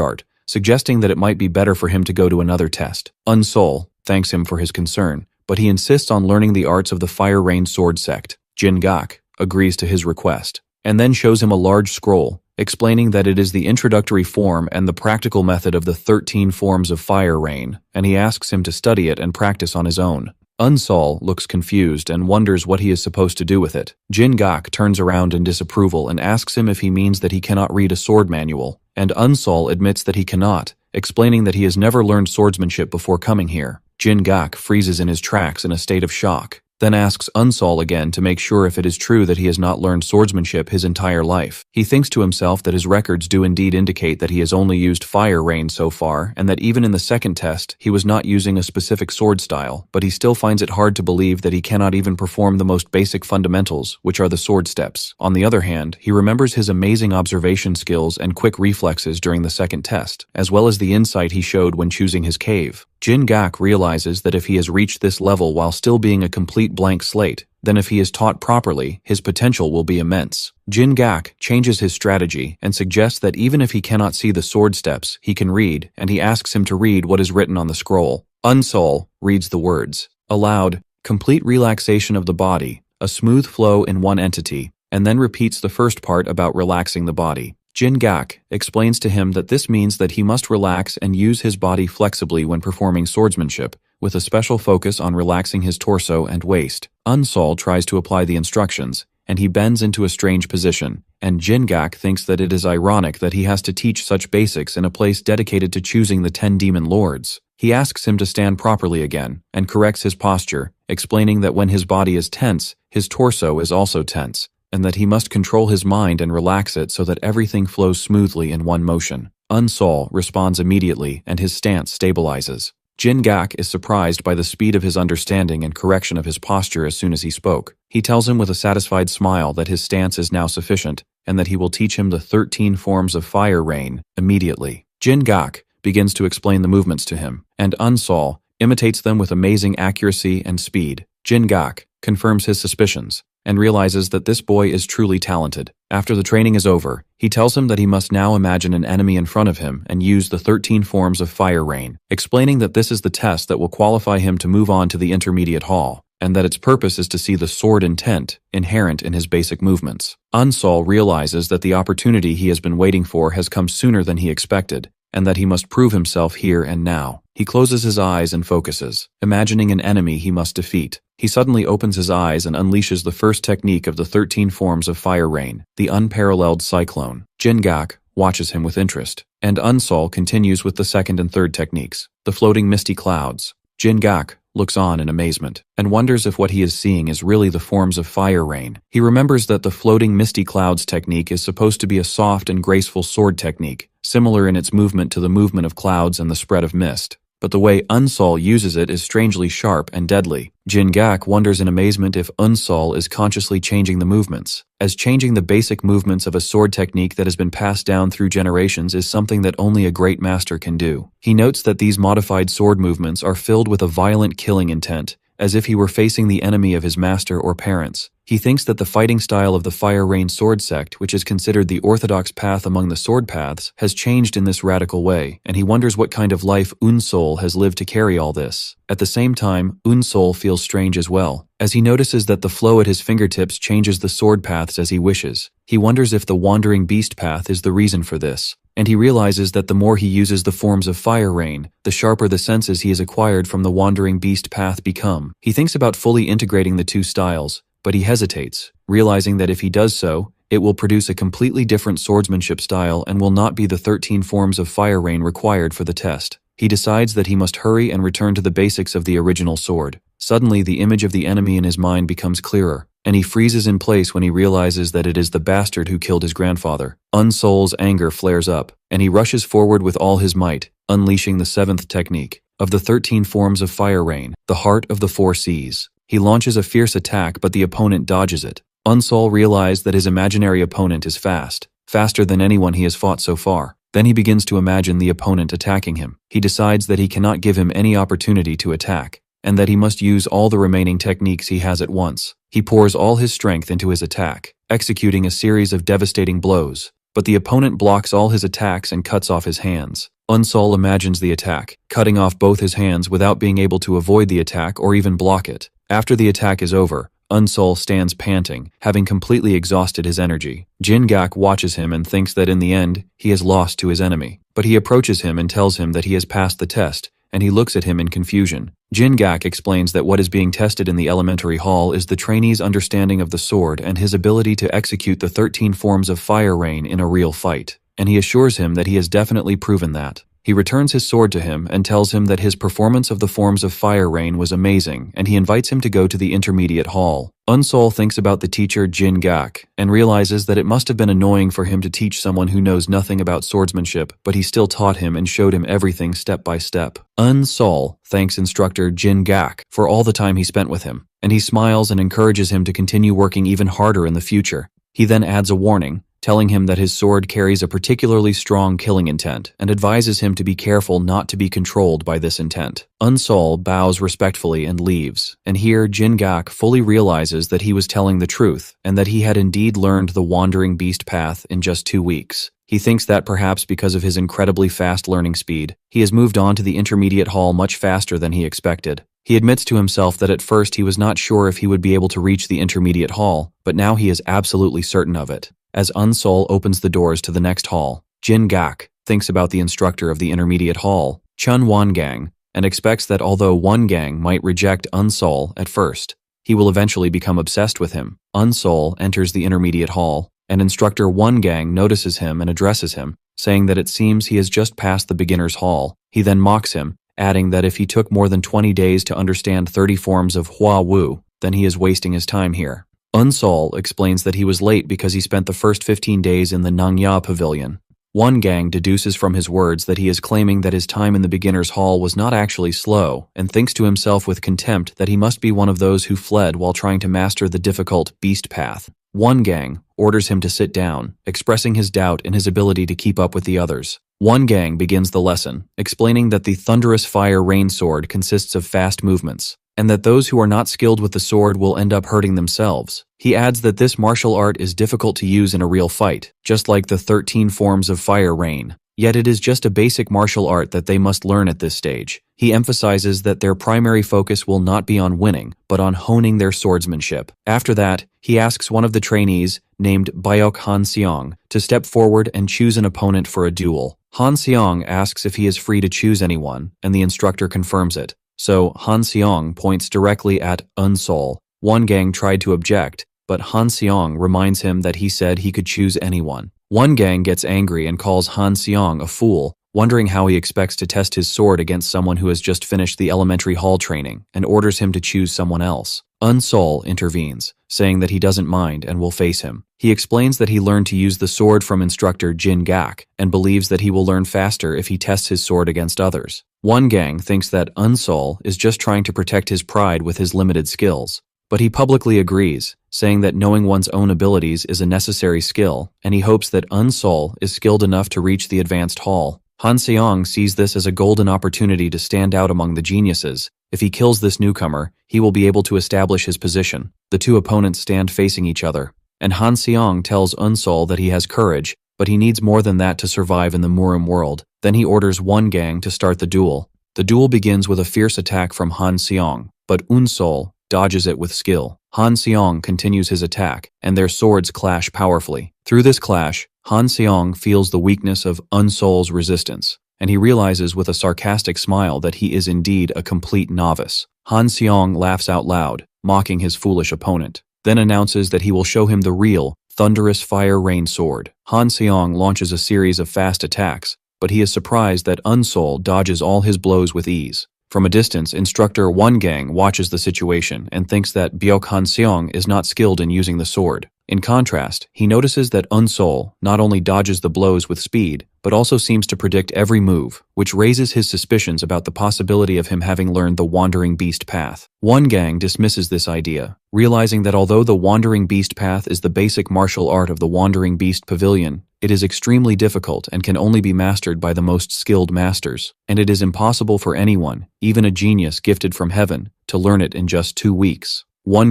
art, suggesting that it might be better for him to go to another test. Unsol thanks him for his concern, but he insists on learning the arts of the Fire Rain sword sect. Jin Gak agrees to his request, and then shows him a large scroll, explaining that it is the introductory form and the practical method of the 13 forms of Fire Rain, and he asks him to study it and practice on his own. Unsol looks confused and wonders what he is supposed to do with it. Jin Gak turns around in disapproval and asks him if he means that he cannot read a sword manual, and Unsol admits that he cannot, explaining that he has never learned swordsmanship before coming here. Jin Gak freezes in his tracks in a state of shock, then asks Unsol again to make sure if it is true that he has not learned swordsmanship his entire life. He thinks to himself that his records do indeed indicate that he has only used Fire Rain so far, and that even in the second test he was not using a specific sword style, but he still finds it hard to believe that he cannot even perform the most basic fundamentals, which are the sword steps. On the other hand, he remembers his amazing observation skills and quick reflexes during the second test, as well as the insight he showed when choosing his cave. Jin Gak realizes that if he has reached this level while still being a complete blank slate, then if he is taught properly, his potential will be immense. Jin Gak changes his strategy and suggests that even if he cannot see the sword steps, he can read, and he asks him to read what is written on the scroll. Unsol reads the words aloud: complete relaxation of the body, a smooth flow in one entity, and then repeats the first part about relaxing the body. Jin Gak explains to him that this means that he must relax and use his body flexibly when performing swordsmanship, with a special focus on relaxing his torso and waist. Unsol tries to apply the instructions, and he bends into a strange position, and Jin Gak thinks that it is ironic that he has to teach such basics in a place dedicated to choosing the 10 demon lords. He asks him to stand properly again, and corrects his posture, explaining that when his body is tense, his torso is also tense, and that he must control his mind and relax it so that everything flows smoothly in one motion. Unsol responds immediately, and his stance stabilizes. Jin Gak is surprised by the speed of his understanding and correction of his posture as soon as he spoke. He tells him with a satisfied smile that his stance is now sufficient, and that he will teach him the 13 forms of Fire Rain immediately. Jin Gak begins to explain the movements to him, and Unsol imitates them with amazing accuracy and speed. Jin Gak confirms his suspicions, and realizes that this boy is truly talented. After the training is over, he tells him that he must now imagine an enemy in front of him and use the 13 forms of Fire Rain, explaining that this is the test that will qualify him to move on to the intermediate hall, and that its purpose is to see the sword intent inherent in his basic movements. Unsol realizes that the opportunity he has been waiting for has come sooner than he expected, and that he must prove himself here and now. He closes his eyes and focuses, imagining an enemy he must defeat. He suddenly opens his eyes and unleashes the first technique of the 13 forms of Fire Rain, the unparalleled Cyclone. Jin Gak watches him with interest, and Unsol continues with the second and third techniques, the floating misty clouds. Jin Gak looks on in amazement, and wonders if what he is seeing is really the forms of Fire Rain. He remembers that the floating misty clouds technique is supposed to be a soft and graceful sword technique, similar in its movement to the movement of clouds and the spread of mist. But the way Unsol uses it is strangely sharp and deadly. Jin Gak wonders in amazement if Unsol is consciously changing the movements, as changing the basic movements of a sword technique that has been passed down through generations is something that only a great master can do. He notes that these modified sword movements are filled with a violent killing intent, as if he were facing the enemy of his master or parents. He thinks that the fighting style of the Fire Rain sword sect, which is considered the orthodox path among the sword paths, has changed in this radical way, and he wonders what kind of life Unsol has lived to carry all this. At the same time, Unsol feels strange as well, as he notices that the flow at his fingertips changes the sword paths as he wishes. He wonders if the Wandering Beast path is the reason for this, and he realizes that the more he uses the forms of Fire Rain, the sharper the senses he has acquired from the Wandering Beast path become. He thinks about fully integrating the two styles, but he hesitates, realizing that if he does so, it will produce a completely different swordsmanship style and will not be the 13 forms of Fire Rain required for the test. He decides that he must hurry and return to the basics of the original sword. Suddenly, the image of the enemy in his mind becomes clearer, and he freezes in place when he realizes that it is the bastard who killed his grandfather. Unsol's anger flares up, and he rushes forward with all his might, unleashing the 7th technique of the 13 forms of fire rain, the heart of the 4 seas. He launches a fierce attack, but the opponent dodges it. Unsol realized that his imaginary opponent is faster than anyone he has fought so far. Then he begins to imagine the opponent attacking him. He decides that he cannot give him any opportunity to attack, and that he must use all the remaining techniques he has at once. He pours all his strength into his attack, executing a series of devastating blows, but the opponent blocks all his attacks and cuts off his hands. Unsol imagines the attack, cutting off both his hands without being able to avoid the attack or even block it. After the attack is over, Unsol stands panting, having completely exhausted his energy. Jin-gak watches him and thinks that in the end, he has lost to his enemy. But he approaches him and tells him that he has passed the test, and he looks at him in confusion. Jin-gak explains that what is being tested in the elementary hall is the trainee's understanding of the sword and his ability to execute the 13 forms of fire rain in a real fight, and he assures him that he has definitely proven that. He returns his sword to him and tells him that his performance of the forms of fire rain was amazing, and he invites him to go to the intermediate hall. Unsol thinks about the teacher Jin-gak and realizes that it must have been annoying for him to teach someone who knows nothing about swordsmanship, but he still taught him and showed him everything step by step. Unsol thanks instructor Jin-gak for all the time he spent with him, and he smiles and encourages him to continue working even harder in the future. He then adds a warning, telling him that his sword carries a particularly strong killing intent, and advises him to be careful not to be controlled by this intent. Unsol bows respectfully and leaves, and here Jin-gak fully realizes that he was telling the truth, and that he had indeed learned the Wandering Beast path in just 2 weeks. He thinks that perhaps because of his incredibly fast learning speed, he has moved on to the intermediate hall much faster than he expected. He admits to himself that at first he was not sure if he would be able to reach the intermediate hall, but now he is absolutely certain of it. As Unsol opens the doors to the next hall, Jin-gak thinks about the instructor of the intermediate hall, Chun Wangang, and expects that although Wangang might reject Unsol at first, he will eventually become obsessed with him. Unsol enters the intermediate hall, and instructor Wangang notices him and addresses him, saying that it seems he has just passed the beginner's hall. He then mocks him, adding that if he took more than 20 days to understand 30 forms of Hua Wu, then he is wasting his time here. Unsol explains that he was late because he spent the first 15 days in the Nangya Pavilion. Wangang deduces from his words that he is claiming that his time in the beginner's hall was not actually slow, and thinks to himself with contempt that he must be one of those who fled while trying to master the difficult beast path. Wangang orders him to sit down, expressing his doubt in his ability to keep up with the others. Wangang begins the lesson, explaining that the thunderous fire rain sword consists of fast movements, and that those who are not skilled with the sword will end up hurting themselves. He adds that this martial art is difficult to use in a real fight, just like the 13 forms of fire rain. Yet it is just a basic martial art that they must learn at this stage. He emphasizes that their primary focus will not be on winning, but on honing their swordsmanship. After that, he asks one of the trainees, named Byok Han Seong, to step forward and choose an opponent for a duel. Han Seong asks if he is free to choose anyone, and the instructor confirms it. So Han Seong points directly at Unsol. Wangang tried to object, but Han Seong reminds him that he said he could choose anyone. Wangang gets angry and calls Han Seong a fool, wondering how he expects to test his sword against someone who has just finished the elementary hall training, and orders him to choose someone else. Unsol intervenes, saying that he doesn't mind and will face him. He explains that he learned to use the sword from instructor Jin-gak, and believes that he will learn faster if he tests his sword against others. Wangang thinks that Unsol is just trying to protect his pride with his limited skills, but he publicly agrees, saying that knowing one's own abilities is a necessary skill, and he hopes that Unsol is skilled enough to reach the advanced hall. Han Seong sees this as a golden opportunity to stand out among the geniuses. If he kills this newcomer, he will be able to establish his position. The two opponents stand facing each other, and Han Seong tells Unsol that he has courage, but he needs more than that to survive in the Murim world. Then he orders Wangang to start the duel. The duel begins with a fierce attack from Han Seong, but Unsol dodges it with skill. Han Seong continues his attack, and their swords clash powerfully. Through this clash, Han Seong feels the weakness of Unsol's resistance, and he realizes with a sarcastic smile that he is indeed a complete novice. Han Seong laughs out loud, mocking his foolish opponent, then announces that he will show him the real, thunderous fire rain sword. Han Seong launches a series of fast attacks, but he is surprised that Unsol dodges all his blows with ease. From a distance, instructor Gang watches the situation and thinks that Han Seong is not skilled in using the sword. In contrast, he notices that Unsol not only dodges the blows with speed, but also seems to predict every move, which raises his suspicions about the possibility of him having learned the Wandering Beast path. Gang dismisses this idea, realizing that although the Wandering Beast path is the basic martial art of the Wandering Beast Pavilion, it is extremely difficult and can only be mastered by the most skilled masters, and it is impossible for anyone, even a genius gifted from heaven, to learn it in just 2 weeks.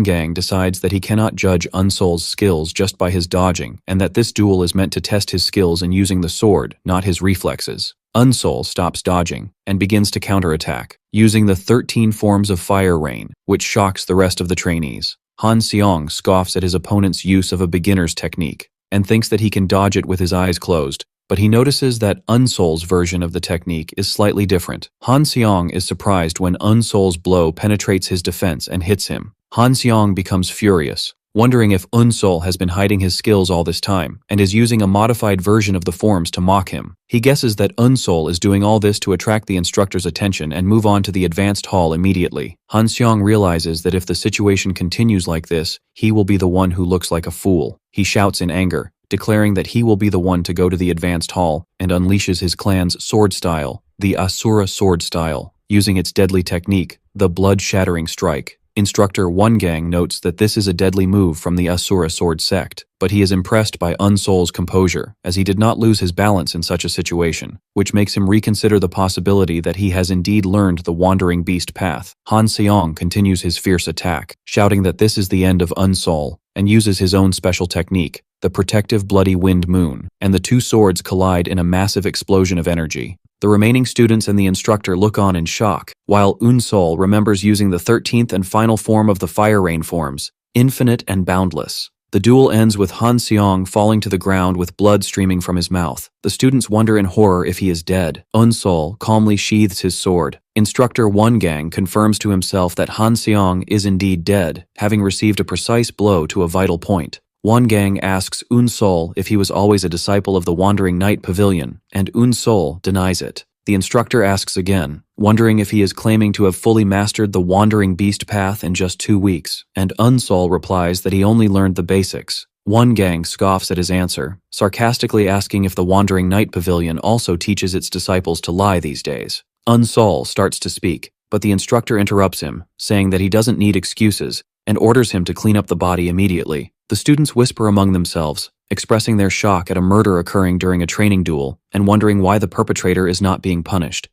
Gang decides that he cannot judge Unsol's skills just by his dodging, and that this duel is meant to test his skills in using the sword, not his reflexes. Unsol stops dodging and begins to counterattack, using the 13 forms of fire rain, which shocks the rest of the trainees. Han Seong scoffs at his opponent's use of a beginner's technique, and thinks that he can dodge it with his eyes closed, but he notices that Unsol's version of the technique is slightly different. Han Seong is surprised when Unsol's blow penetrates his defense and hits him. Han Seong becomes furious, wondering if Unsol has been hiding his skills all this time and is using a modified version of the forms to mock him. He guesses that Unsol is doing all this to attract the instructor's attention and move on to the advanced hall immediately. Han Seong realizes that if the situation continues like this, he will be the one who looks like a fool. He shouts in anger, declaring that he will be the one to go to the advanced hall, and unleashes his clan's sword style, the Asura sword style, using its deadly technique, the blood-shattering strike. Instructor Gang notes that this is a deadly move from the Asura sword sect, but he is impressed by Unsol's composure, as he did not lose his balance in such a situation, which makes him reconsider the possibility that he has indeed learned the Wandering Beast path. Han Seong continues his fierce attack, shouting that this is the end of Unsol, and uses his own special technique, the Protective Bloody Wind Moon, and the two swords collide in a massive explosion of energy. The remaining students and the instructor look on in shock, while Unsol remembers using the 13th and final form of the fire rain forms, Infinite and Boundless. The duel ends with Han Seong falling to the ground with blood streaming from his mouth. The students wonder in horror if he is dead. Unsol calmly sheathes his sword. Instructor Gang confirms to himself that Han Seong is indeed dead, having received a precise blow to a vital point. Gang asks Unsol if he was always a disciple of the Wandering Knight Pavilion, and Unsol denies it. The instructor asks again, wondering if he is claiming to have fully mastered the Wandering Beast path in just 2 weeks, and Unsol replies that he only learned the basics. Gang scoffs at his answer, sarcastically asking if the Wandering Knight Pavilion also teaches its disciples to lie these days. Unsol starts to speak, but the instructor interrupts him, saying that he doesn't need excuses, and orders him to clean up the body immediately. The students whisper among themselves, expressing their shock at a murder occurring during a training duel, and wondering why the perpetrator is not being punished.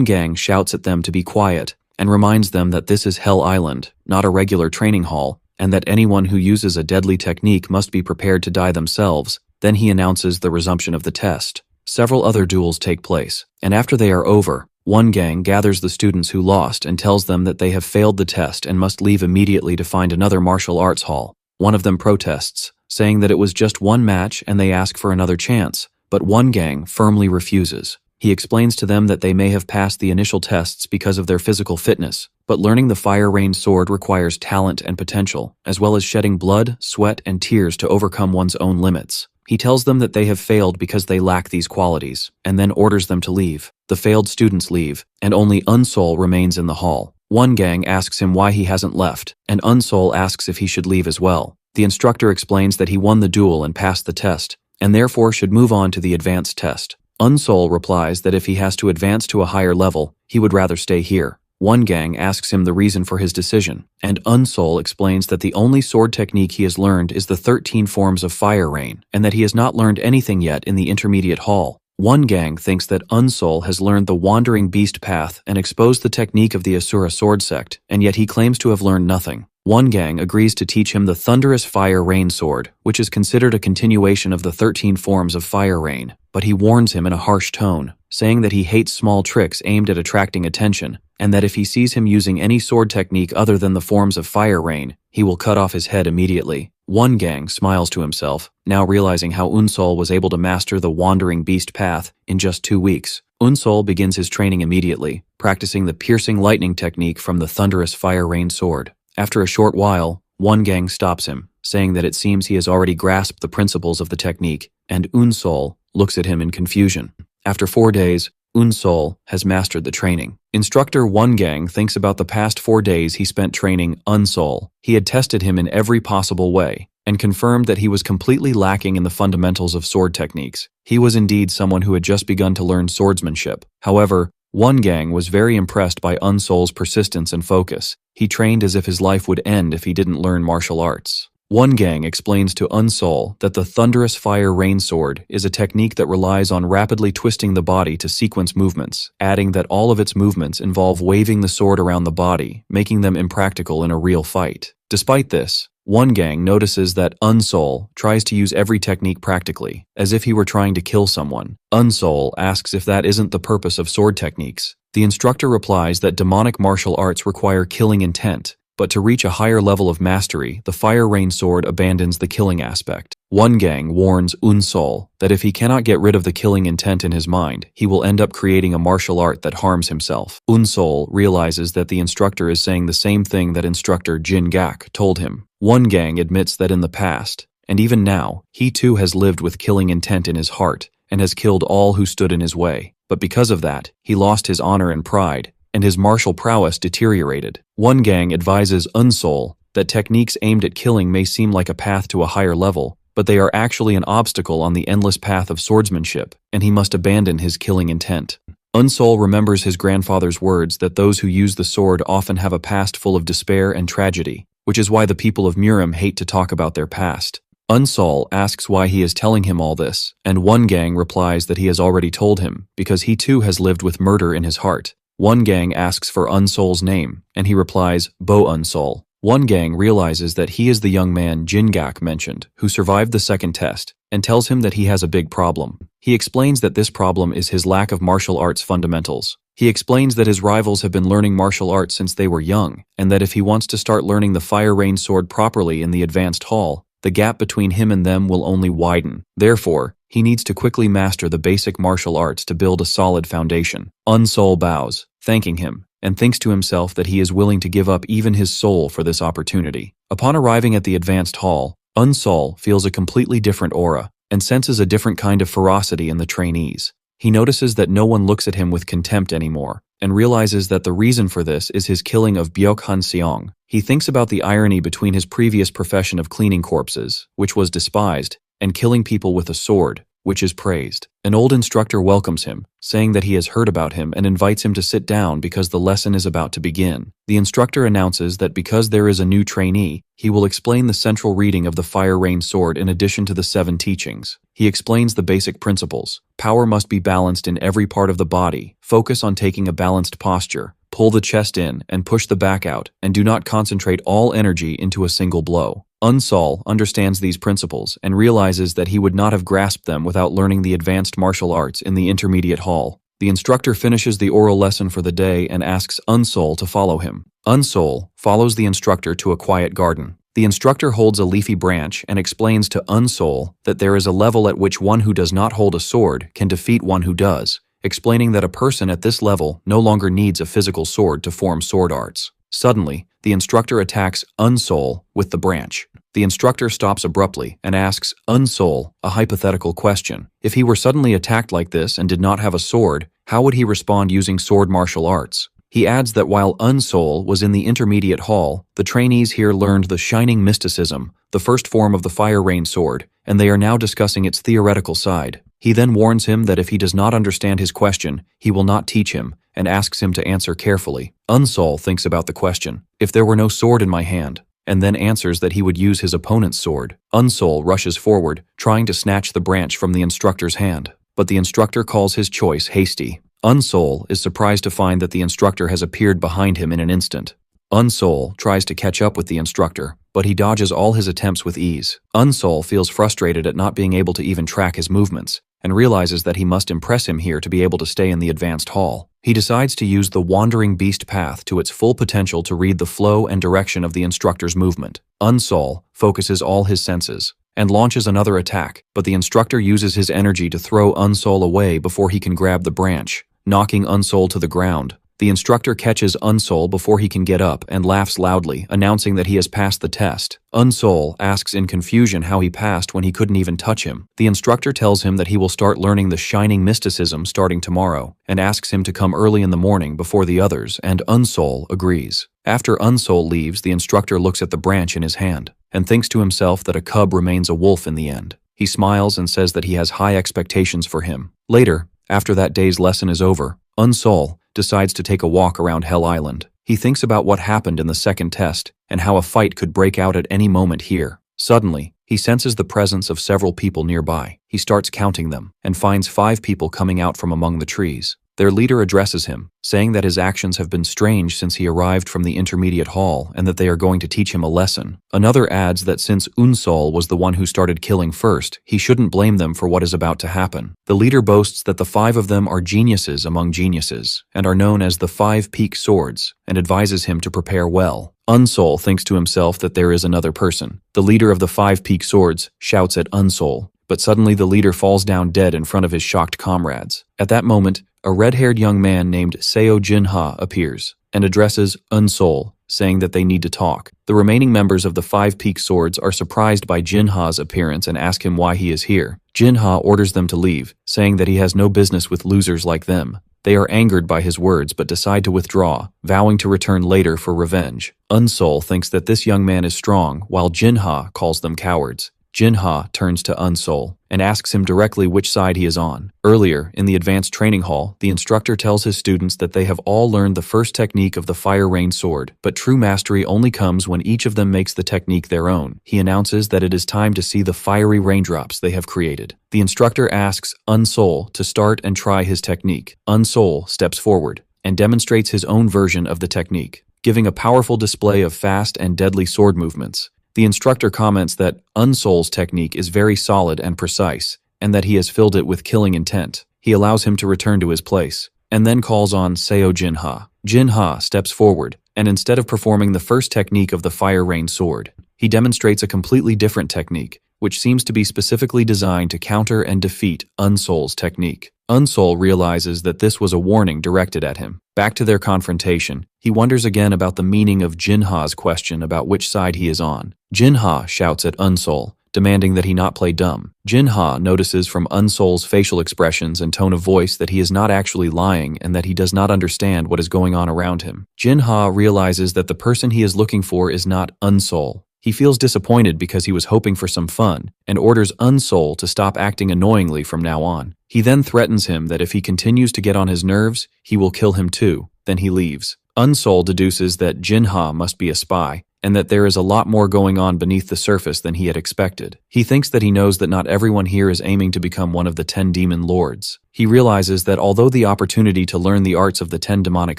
Gang shouts at them to be quiet, and reminds them that this is Hell Island, not a regular training hall, and that anyone who uses a deadly technique must be prepared to die themselves. Then he announces the resumption of the test. Several other duels take place, and after they are over, Gang gathers the students who lost and tells them that they have failed the test and must leave immediately to find another martial arts hall. One of them protests, saying that it was just one match and they ask for another chance, but Gang firmly refuses. He explains to them that they may have passed the initial tests because of their physical fitness, but learning the fire rain sword requires talent and potential, as well as shedding blood, sweat, and tears to overcome one's own limits. He tells them that they have failed because they lack these qualities, and then orders them to leave. The failed students leave, and only Unsol remains in the hall. Gang asks him why he hasn't left, and Unsol asks if he should leave as well. The instructor explains that he won the duel and passed the test, and therefore should move on to the advanced test. Unsol replies that if he has to advance to a higher level, he would rather stay here. Gang asks him the reason for his decision, and Unsol explains that the only sword technique he has learned is the 13 forms of fire rain, and that he has not learned anything yet in the intermediate hall. Gang thinks that Unsol has learned the Wandering Beast path and exposed the technique of the Asura sword sect, and yet he claims to have learned nothing. Gang agrees to teach him the thunderous fire rain sword, which is considered a continuation of the 13 forms of fire rain, but he warns him in a harsh tone, saying that he hates small tricks aimed at attracting attention, and that if he sees him using any sword technique other than the forms of fire rain, he will cut off his head immediately. Gang smiles to himself, now realizing how Unsol was able to master the Wandering Beast path in just 2 weeks. Unsol begins his training immediately, practicing the piercing lightning technique from the thunderous fire rain sword. After a short while, Gang stops him, saying that it seems he has already grasped the principles of the technique, and Unsol looks at him in confusion. After 4 days, Unsol has mastered the training. Instructor One Gang thinks about the past 4 days he spent training Unsol. He had tested him in every possible way and confirmed that he was completely lacking in the fundamentals of sword techniques. He was indeed someone who had just begun to learn swordsmanship. However, One Gang was very impressed by Unsol's persistence and focus. He trained as if his life would end if he didn't learn martial arts. One Gang explains to Unsol that the thunderous fire rain sword is a technique that relies on rapidly twisting the body to sequence movements, adding that all of its movements involve waving the sword around the body, making them impractical in a real fight. Despite this, One Gang notices that Unsol tries to use every technique practically, as if he were trying to kill someone. Unsol asks if that isn't the purpose of sword techniques. The instructor replies that demonic martial arts require killing intent, but to reach a higher level of mastery, the fire rain sword abandons the killing aspect. One Gang warns Unsol that if he cannot get rid of the killing intent in his mind, he will end up creating a martial art that harms himself. Unsol realizes that the instructor is saying the same thing that instructor Jin Gak told him. One Gang admits that in the past, and even now, he too has lived with killing intent in his heart and has killed all who stood in his way. But because of that, he lost his honor and pride, and his martial prowess deteriorated. One Gang advises Unsol that techniques aimed at killing may seem like a path to a higher level, but they are actually an obstacle on the endless path of swordsmanship, and he must abandon his killing intent. Unsol remembers his grandfather's words that those who use the sword often have a past full of despair and tragedy, which is why the people of Murim hate to talk about their past. Unsol asks why he is telling him all this, and One Gang replies that he has already told him, because he too has lived with murder in his heart. One Gang asks for Unsol's name, and he replies, Bo Unsol. One Gang realizes that he is the young man Jin Gak mentioned, who survived the second test, and tells him that he has a big problem. He explains that this problem is his lack of martial arts fundamentals. He explains that his rivals have been learning martial arts since they were young, and that if he wants to start learning the fire rain sword properly in the advanced hall, the gap between him and them will only widen. Therefore, he needs to quickly master the basic martial arts to build a solid foundation. Unsol bows, thanking him, and thinks to himself that he is willing to give up even his soul for this opportunity. Upon arriving at the advanced hall, Unsol feels a completely different aura, and senses a different kind of ferocity in the trainees. He notices that no one looks at him with contempt anymore, and realizes that the reason for this is his killing of Byok-hun Seong. He thinks about the irony between his previous profession of cleaning corpses, which was despised, and killing people with a sword, which is praised. An old instructor welcomes him, saying that he has heard about him and invites him to sit down because the lesson is about to begin. The instructor announces that because there is a new trainee, he will explain the central reading of the Fire Rain Sword in addition to the 7 teachings. He explains the basic principles. Power must be balanced in every part of the body. Focus on taking a balanced posture. Pull the chest in and push the back out, and do not concentrate all energy into a single blow. Unsol understands these principles and realizes that he would not have grasped them without learning the advanced martial arts in the intermediate hall. The instructor finishes the oral lesson for the day and asks Unsol to follow him. Unsol follows the instructor to a quiet garden. The instructor holds a leafy branch and explains to Unsol that there is a level at which one who does not hold a sword can defeat one who does, explaining that a person at this level no longer needs a physical sword to form sword arts. Suddenly, the instructor attacks Unsol with the branch. The instructor stops abruptly and asks Unsol a hypothetical question. If he were suddenly attacked like this and did not have a sword, how would he respond using sword martial arts? He adds that while Unsol was in the intermediate hall, the trainees here learned the Shining Mysticism, the first form of the Fire Rain Sword, and they are now discussing its theoretical side. He then warns him that if he does not understand his question, he will not teach him, and asks him to answer carefully. Unsol thinks about the question, if there were no sword in my hand, and then answers that he would use his opponent's sword. Unsol rushes forward, trying to snatch the branch from the instructor's hand, but the instructor calls his choice hasty. Unsol is surprised to find that the instructor has appeared behind him in an instant. Unsol tries to catch up with the instructor, but he dodges all his attempts with ease. Unsol feels frustrated at not being able to even track his movements, and realizes that he must impress him here to be able to stay in the advanced hall. He decides to use the Wandering Beast path to its full potential to read the flow and direction of the instructor's movement. Unsol focuses all his senses and launches another attack, but the instructor uses his energy to throw Unsol away before he can grab the branch, knocking Unsol to the ground. The instructor catches Unsol before he can get up and laughs loudly, announcing that he has passed the test. Unsol asks in confusion how he passed when he couldn't even touch him. The instructor tells him that he will start learning the shining mysticism starting tomorrow, and asks him to come early in the morning before the others, and Unsol agrees. After Unsol leaves, the instructor looks at the branch in his hand, and thinks to himself that a cub remains a wolf in the end. He smiles and says that he has high expectations for him. Later, after that day's lesson is over, Unsol decides to take a walk around Hell Island. He thinks about what happened in the second test, and how a fight could break out at any moment here. Suddenly, he senses the presence of several people nearby. He starts counting them, and finds 5 people coming out from among the trees. Their leader addresses him, saying that his actions have been strange since he arrived from the intermediate hall and that they are going to teach him a lesson. Another adds that since Unsol was the one who started killing first, he shouldn't blame them for what is about to happen. The leader boasts that the 5 of them are geniuses among geniuses and are known as the 5 peak swords, and advises him to prepare well. Unsol thinks to himself that there is another person. The leader of the 5 peak swords shouts at Unsol, but suddenly the leader falls down dead in front of his shocked comrades. At that moment, a red-haired young man named Seo Jinha appears and addresses Unsol, saying that they need to talk. The remaining members of the 5 peak swords are surprised by Jinha's appearance and ask him why he is here. Jinha orders them to leave, saying that he has no business with losers like them. They are angered by his words but decide to withdraw, vowing to return later for revenge. Unsol thinks that this young man is strong, while Jinha calls them cowards. Jinha turns to Unsol and asks him directly which side he is on. Earlier, in the advanced training hall, the instructor tells his students that they have all learned the first technique of the Fire Rain Sword, but true mastery only comes when each of them makes the technique their own. He announces that it is time to see the fiery raindrops they have created. The instructor asks Unsol to start and try his technique. Unsol steps forward and demonstrates his own version of the technique, giving a powerful display of fast and deadly sword movements. The instructor comments that Unsol's technique is very solid and precise, and that he has filled it with killing intent. He allows him to return to his place, and then calls on Seo Jinha. Jinha steps forward, and instead of performing the first technique of the Fire Rain Sword, he demonstrates a completely different technique, which seems to be specifically designed to counter and defeat Unsol's technique. Unsol realizes that this was a warning directed at him. Back to their confrontation, he wonders again about the meaning of Jinha's question about which side he is on. Jinha shouts at Unsol, demanding that he not play dumb. Jinha notices from Unsol's facial expressions and tone of voice that he is not actually lying and that he does not understand what is going on around him. Jinha realizes that the person he is looking for is not Unsol. He feels disappointed because he was hoping for some fun, and orders Unsol to stop acting annoyingly from now on. He then threatens him that if he continues to get on his nerves, he will kill him too. Then he leaves. Unsol deduces that Jinha must be a spy, and that there is a lot more going on beneath the surface than he had expected. He thinks that he knows that not everyone here is aiming to become one of the 10 demon lords. He realizes that although the opportunity to learn the arts of the 10 demonic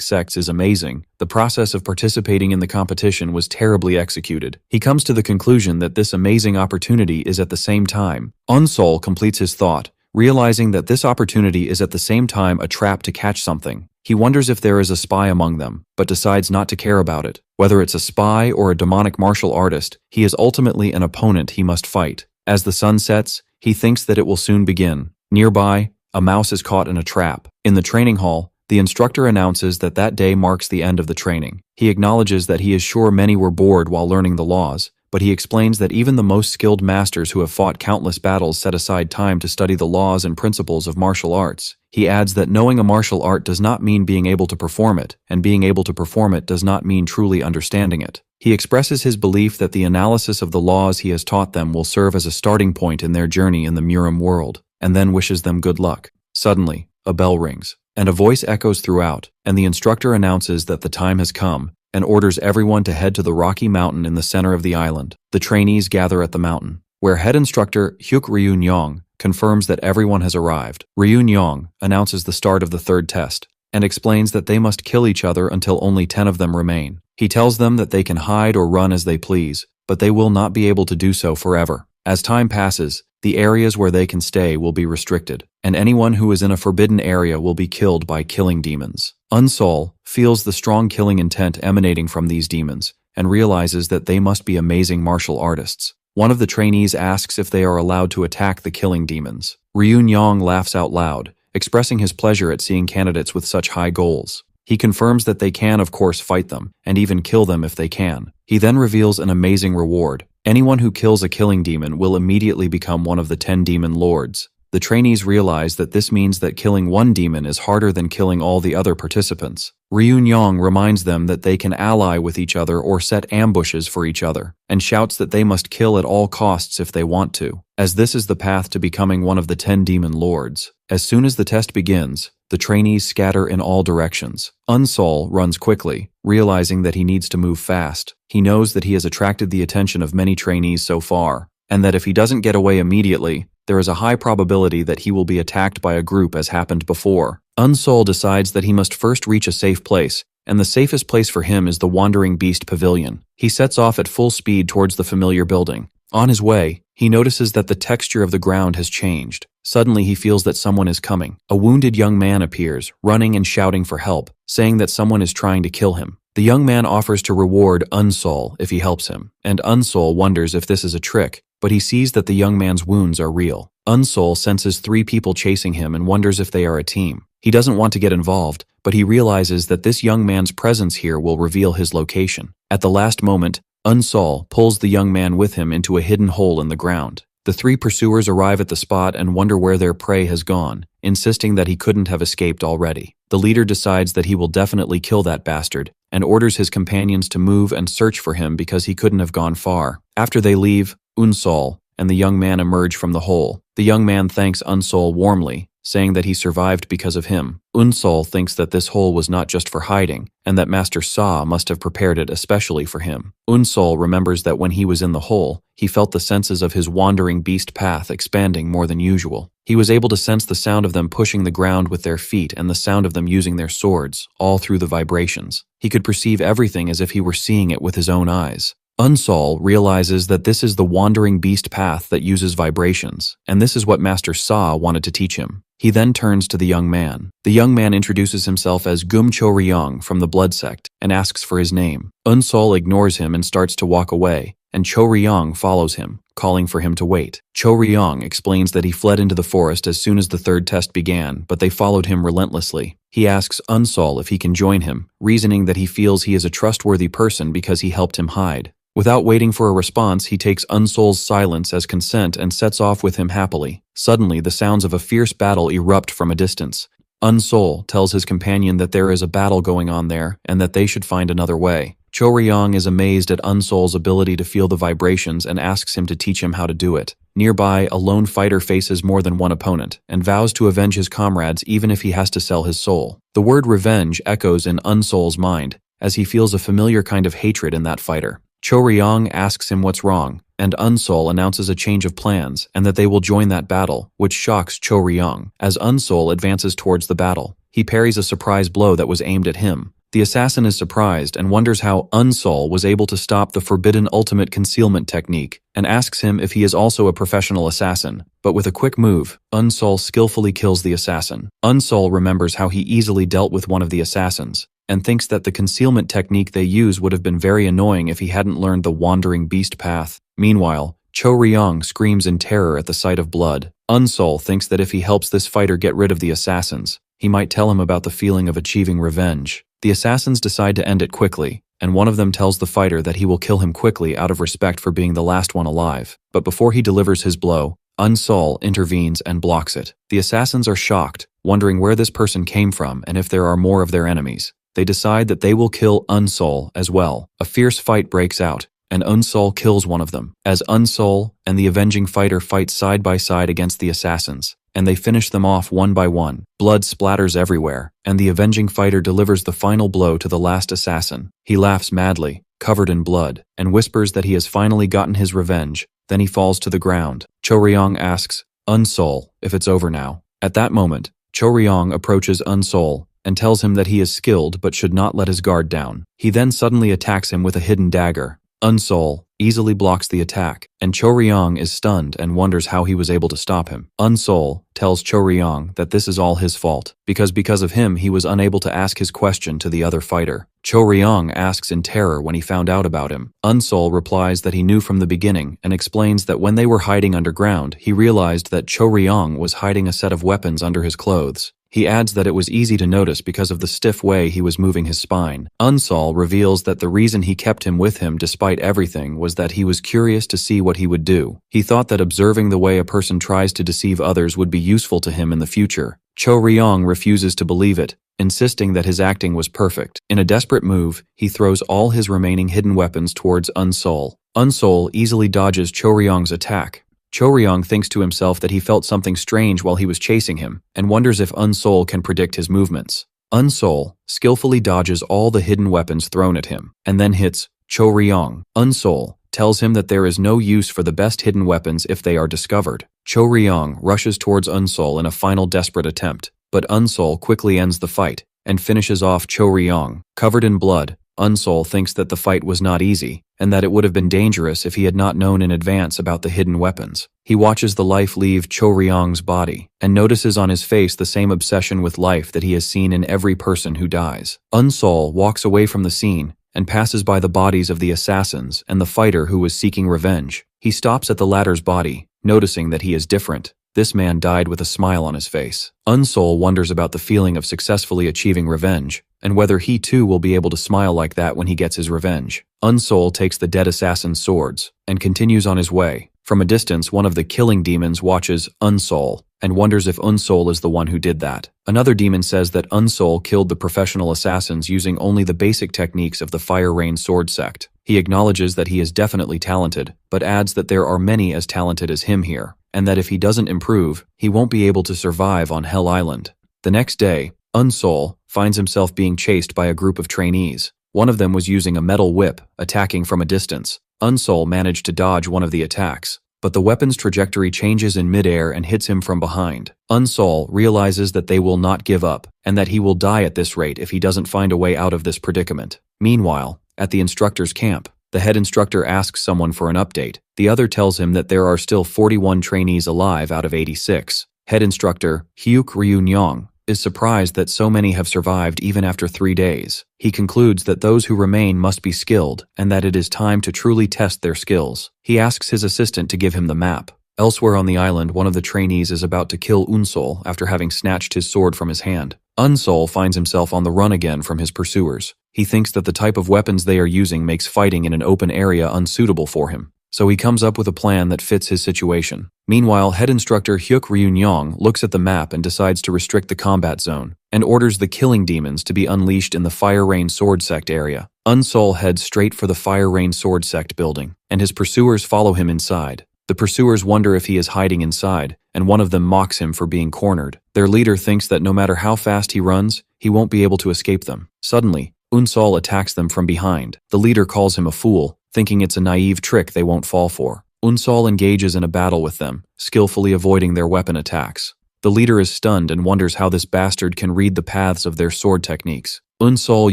sects is amazing, the process of participating in the competition was terribly executed. He comes to the conclusion that this amazing opportunity is at the same time. Unsol completes his thought, realizing that this opportunity is at the same time a trap to catch something. He wonders if there is a spy among them, but decides not to care about it. Whether it's a spy or a demonic martial artist, he is ultimately an opponent he must fight. As the sun sets, he thinks that it will soon begin. Nearby, a mouse is caught in a trap. In the training hall, the instructor announces that that day marks the end of the training. He acknowledges that he is sure many were bored while learning the laws, but he explains that even the most skilled masters who have fought countless battles set aside time to study the laws and principles of martial arts. He adds that knowing a martial art does not mean being able to perform it, and being able to perform it does not mean truly understanding it. He expresses his belief that the analysis of the laws he has taught them will serve as a starting point in their journey in the Murim world, and then wishes them good luck. Suddenly, a bell rings, and a voice echoes throughout, and the instructor announces that the time has come, and orders everyone to head to the rocky mountain in the center of the island. The trainees gather at the mountain, where head instructor Hyuk Ryun-yong confirms that everyone has arrived. Ryun-yong announces the start of the third test, and explains that they must kill each other until only 10 of them remain. He tells them that they can hide or run as they please, but they will not be able to do so forever. As time passes, the areas where they can stay will be restricted, and anyone who is in a forbidden area will be killed by killing demons. Unsol feels the strong killing intent emanating from these demons, and realizes that they must be amazing martial artists. One of the trainees asks if they are allowed to attack the killing demons. Ryun-yong laughs out loud, expressing his pleasure at seeing candidates with such high goals. He confirms that they can, of course, fight them, and even kill them if they can. He then reveals an amazing reward. Anyone who kills a killing demon will immediately become one of the 10 demon lords. The trainees realize that this means that killing one demon is harder than killing all the other participants. Ryun-Yang reminds them that they can ally with each other or set ambushes for each other, and shouts that they must kill at all costs if they want to, as this is the path to becoming one of the 10 demon lords. As soon as the test begins, the trainees scatter in all directions. Unsol runs quickly, realizing that he needs to move fast. He knows that he has attracted the attention of many trainees so far, and that if he doesn't get away immediately, there is a high probability that he will be attacked by a group as happened before. Unsol decides that he must first reach a safe place, and the safest place for him is the Wandering Beast Pavilion. He sets off at full speed towards the familiar building. On his way, he notices that the texture of the ground has changed. Suddenly he feels that someone is coming. A wounded young man appears, running and shouting for help, saying that someone is trying to kill him. The young man offers to reward Unsol if he helps him, and Unsol wonders if this is a trick, but he sees that the young man's wounds are real. Unsol senses 3 people chasing him and wonders if they are a team. He doesn't want to get involved, but he realizes that this young man's presence here will reveal his location. At the last moment, Unsol pulls the young man with him into a hidden hole in the ground. The 3 pursuers arrive at the spot and wonder where their prey has gone, insisting that he couldn't have escaped already. The leader decides that he will definitely kill that bastard, and orders his companions to move and search for him because he couldn't have gone far. After they leave, Unsol and the young man emerge from the hole. The young man thanks Unsol warmly, saying that he survived because of him. Unsol thinks that this hole was not just for hiding, and that Master Sa must have prepared it especially for him. Unsol remembers that when he was in the hole, he felt the senses of his wandering beast path expanding more than usual. He was able to sense the sound of them pushing the ground with their feet and the sound of them using their swords, all through the vibrations. He could perceive everything as if he were seeing it with his own eyes. Unsol realizes that this is the wandering beast path that uses vibrations, and this is what Master Sa wanted to teach him. He then turns to the young man. The young man introduces himself as Gum Cho-ryong from the Blood Sect and asks for his name. Unsol ignores him and starts to walk away, and Cho-ryong follows him, calling for him to wait. Cho-ryong explains that he fled into the forest as soon as the 3rd test began, but they followed him relentlessly. He asks Unsol if he can join him, reasoning that he feels he is a trustworthy person because he helped him hide. Without waiting for a response, he takes Unsol's silence as consent and sets off with him happily. Suddenly, the sounds of a fierce battle erupt from a distance. Unsol tells his companion that there is a battle going on there and that they should find another way. Cho-ryong is amazed at Unsol's ability to feel the vibrations and asks him to teach him how to do it. Nearby, a lone fighter faces more than one opponent and vows to avenge his comrades even if he has to sell his soul. The word revenge echoes in Unsol's mind, as he feels a familiar kind of hatred in that fighter. Cho-ryong asks him what's wrong, and Unsol announces a change of plans and that they will join that battle, which shocks Cho-ryong. As Unsol advances towards the battle, he parries a surprise blow that was aimed at him. The assassin is surprised and wonders how Unsol was able to stop the forbidden ultimate concealment technique, and asks him if he is also a professional assassin. But with a quick move, Unsol skillfully kills the assassin. Unsol remembers how he easily dealt with one of the assassins, and thinks that the concealment technique they use would have been very annoying if he hadn't learned the wandering beast path. Meanwhile, Cho-ryong screams in terror at the sight of blood. Unsol thinks that if he helps this fighter get rid of the assassins, he might tell him about the feeling of achieving revenge. The assassins decide to end it quickly, and one of them tells the fighter that he will kill him quickly out of respect for being the last one alive. But before he delivers his blow, Unsol intervenes and blocks it. The assassins are shocked, wondering where this person came from and if there are more of their enemies. They decide that they will kill Unsol as well. A fierce fight breaks out, and Unsol kills one of them. As Unsol and the avenging fighter fight side by side against the assassins, and they finish them off one by one. Blood splatters everywhere, and the avenging fighter delivers the final blow to the last assassin. He laughs madly, covered in blood, and whispers that he has finally gotten his revenge. Then he falls to the ground. Cho-ryong asks Unsol if it's over now. At that moment, Cho-ryong approaches Unsol and tells him that he is skilled but should not let his guard down. He then suddenly attacks him with a hidden dagger. Unsol easily blocks the attack, and Cho-ryong is stunned and wonders how he was able to stop him. Unsol tells Cho-ryong that this is all his fault, because of him he was unable to ask his question to the other fighter. Cho-ryong asks in terror when he found out about him. Unsol replies that he knew from the beginning and explains that when they were hiding underground, he realized that Cho-ryong was hiding a set of weapons under his clothes. He adds that it was easy to notice because of the stiff way he was moving his spine. Unsol reveals that the reason he kept him with him despite everything was that he was curious to see what he would do. He thought that observing the way a person tries to deceive others would be useful to him in the future. Cho Ryong refuses to believe it, insisting that his acting was perfect. In a desperate move, he throws all his remaining hidden weapons towards Unsol. Unsol easily dodges Cho Ryong's attack. Cho Ryong thinks to himself that he felt something strange while he was chasing him, and wonders if Unsol can predict his movements. Unsol skillfully dodges all the hidden weapons thrown at him, and then hits Cho Ryong. Unsol tells him that there is no use for the best hidden weapons if they are discovered. Cho Ryong rushes towards Unsol in a final desperate attempt, but Unsol quickly ends the fight and finishes off Cho Ryong. Covered in blood, Unsol thinks that the fight was not easy, and that it would have been dangerous if he had not known in advance about the hidden weapons. He watches the life leave Cho Ryong's body, and notices on his face the same obsession with life that he has seen in every person who dies. Unsol walks away from the scene, and passes by the bodies of the assassins and the fighter who was seeking revenge. He stops at the latter's body, noticing that he is different. This man died with a smile on his face. Unsol wonders about the feeling of successfully achieving revenge, and whether he too will be able to smile like that when he gets his revenge. Unsol takes the dead assassin's swords, and continues on his way. From a distance, one of the killing demons watches Unsol, and wonders if Unsol is the one who did that. Another demon says that Unsol killed the professional assassins using only the basic techniques of the Fire Rain sword sect. He acknowledges that he is definitely talented, but adds that there are many as talented as him here, and that if he doesn't improve, he won't be able to survive on Hell Island. The next day, Unsol finds himself being chased by a group of trainees. One of them was using a metal whip, attacking from a distance. Unsol managed to dodge one of the attacks, but the weapon's trajectory changes in midair and hits him from behind. Unsol realizes that they will not give up, and that he will die at this rate if he doesn't find a way out of this predicament. Meanwhile, at the instructor's camp, the head instructor asks someone for an update. The other tells him that there are still 41 trainees alive out of 86. Head instructor Hyuk Ryun-yong is surprised that so many have survived even after 3 days. He concludes that those who remain must be skilled, and that it is time to truly test their skills. He asks his assistant to give him the map. Elsewhere on the island, one of the trainees is about to kill Unsol after having snatched his sword from his hand. Unsol finds himself on the run again from his pursuers. He thinks that the type of weapons they are using makes fighting in an open area unsuitable for him, so he comes up with a plan that fits his situation. Meanwhile, head instructor Hyuk Ryun-yong looks at the map and decides to restrict the combat zone, and orders the killing demons to be unleashed in the Fire Rain Sword Sect area. Unsol heads straight for the Fire Rain Sword Sect building, and his pursuers follow him inside. The pursuers wonder if he is hiding inside, and one of them mocks him for being cornered. Their leader thinks that no matter how fast he runs, he won't be able to escape them. Suddenly, Unsol attacks them from behind. The leader calls him a fool, thinking it's a naive trick they won't fall for. Unsol engages in a battle with them, skillfully avoiding their weapon attacks. The leader is stunned and wonders how this bastard can read the paths of their sword techniques. Unsol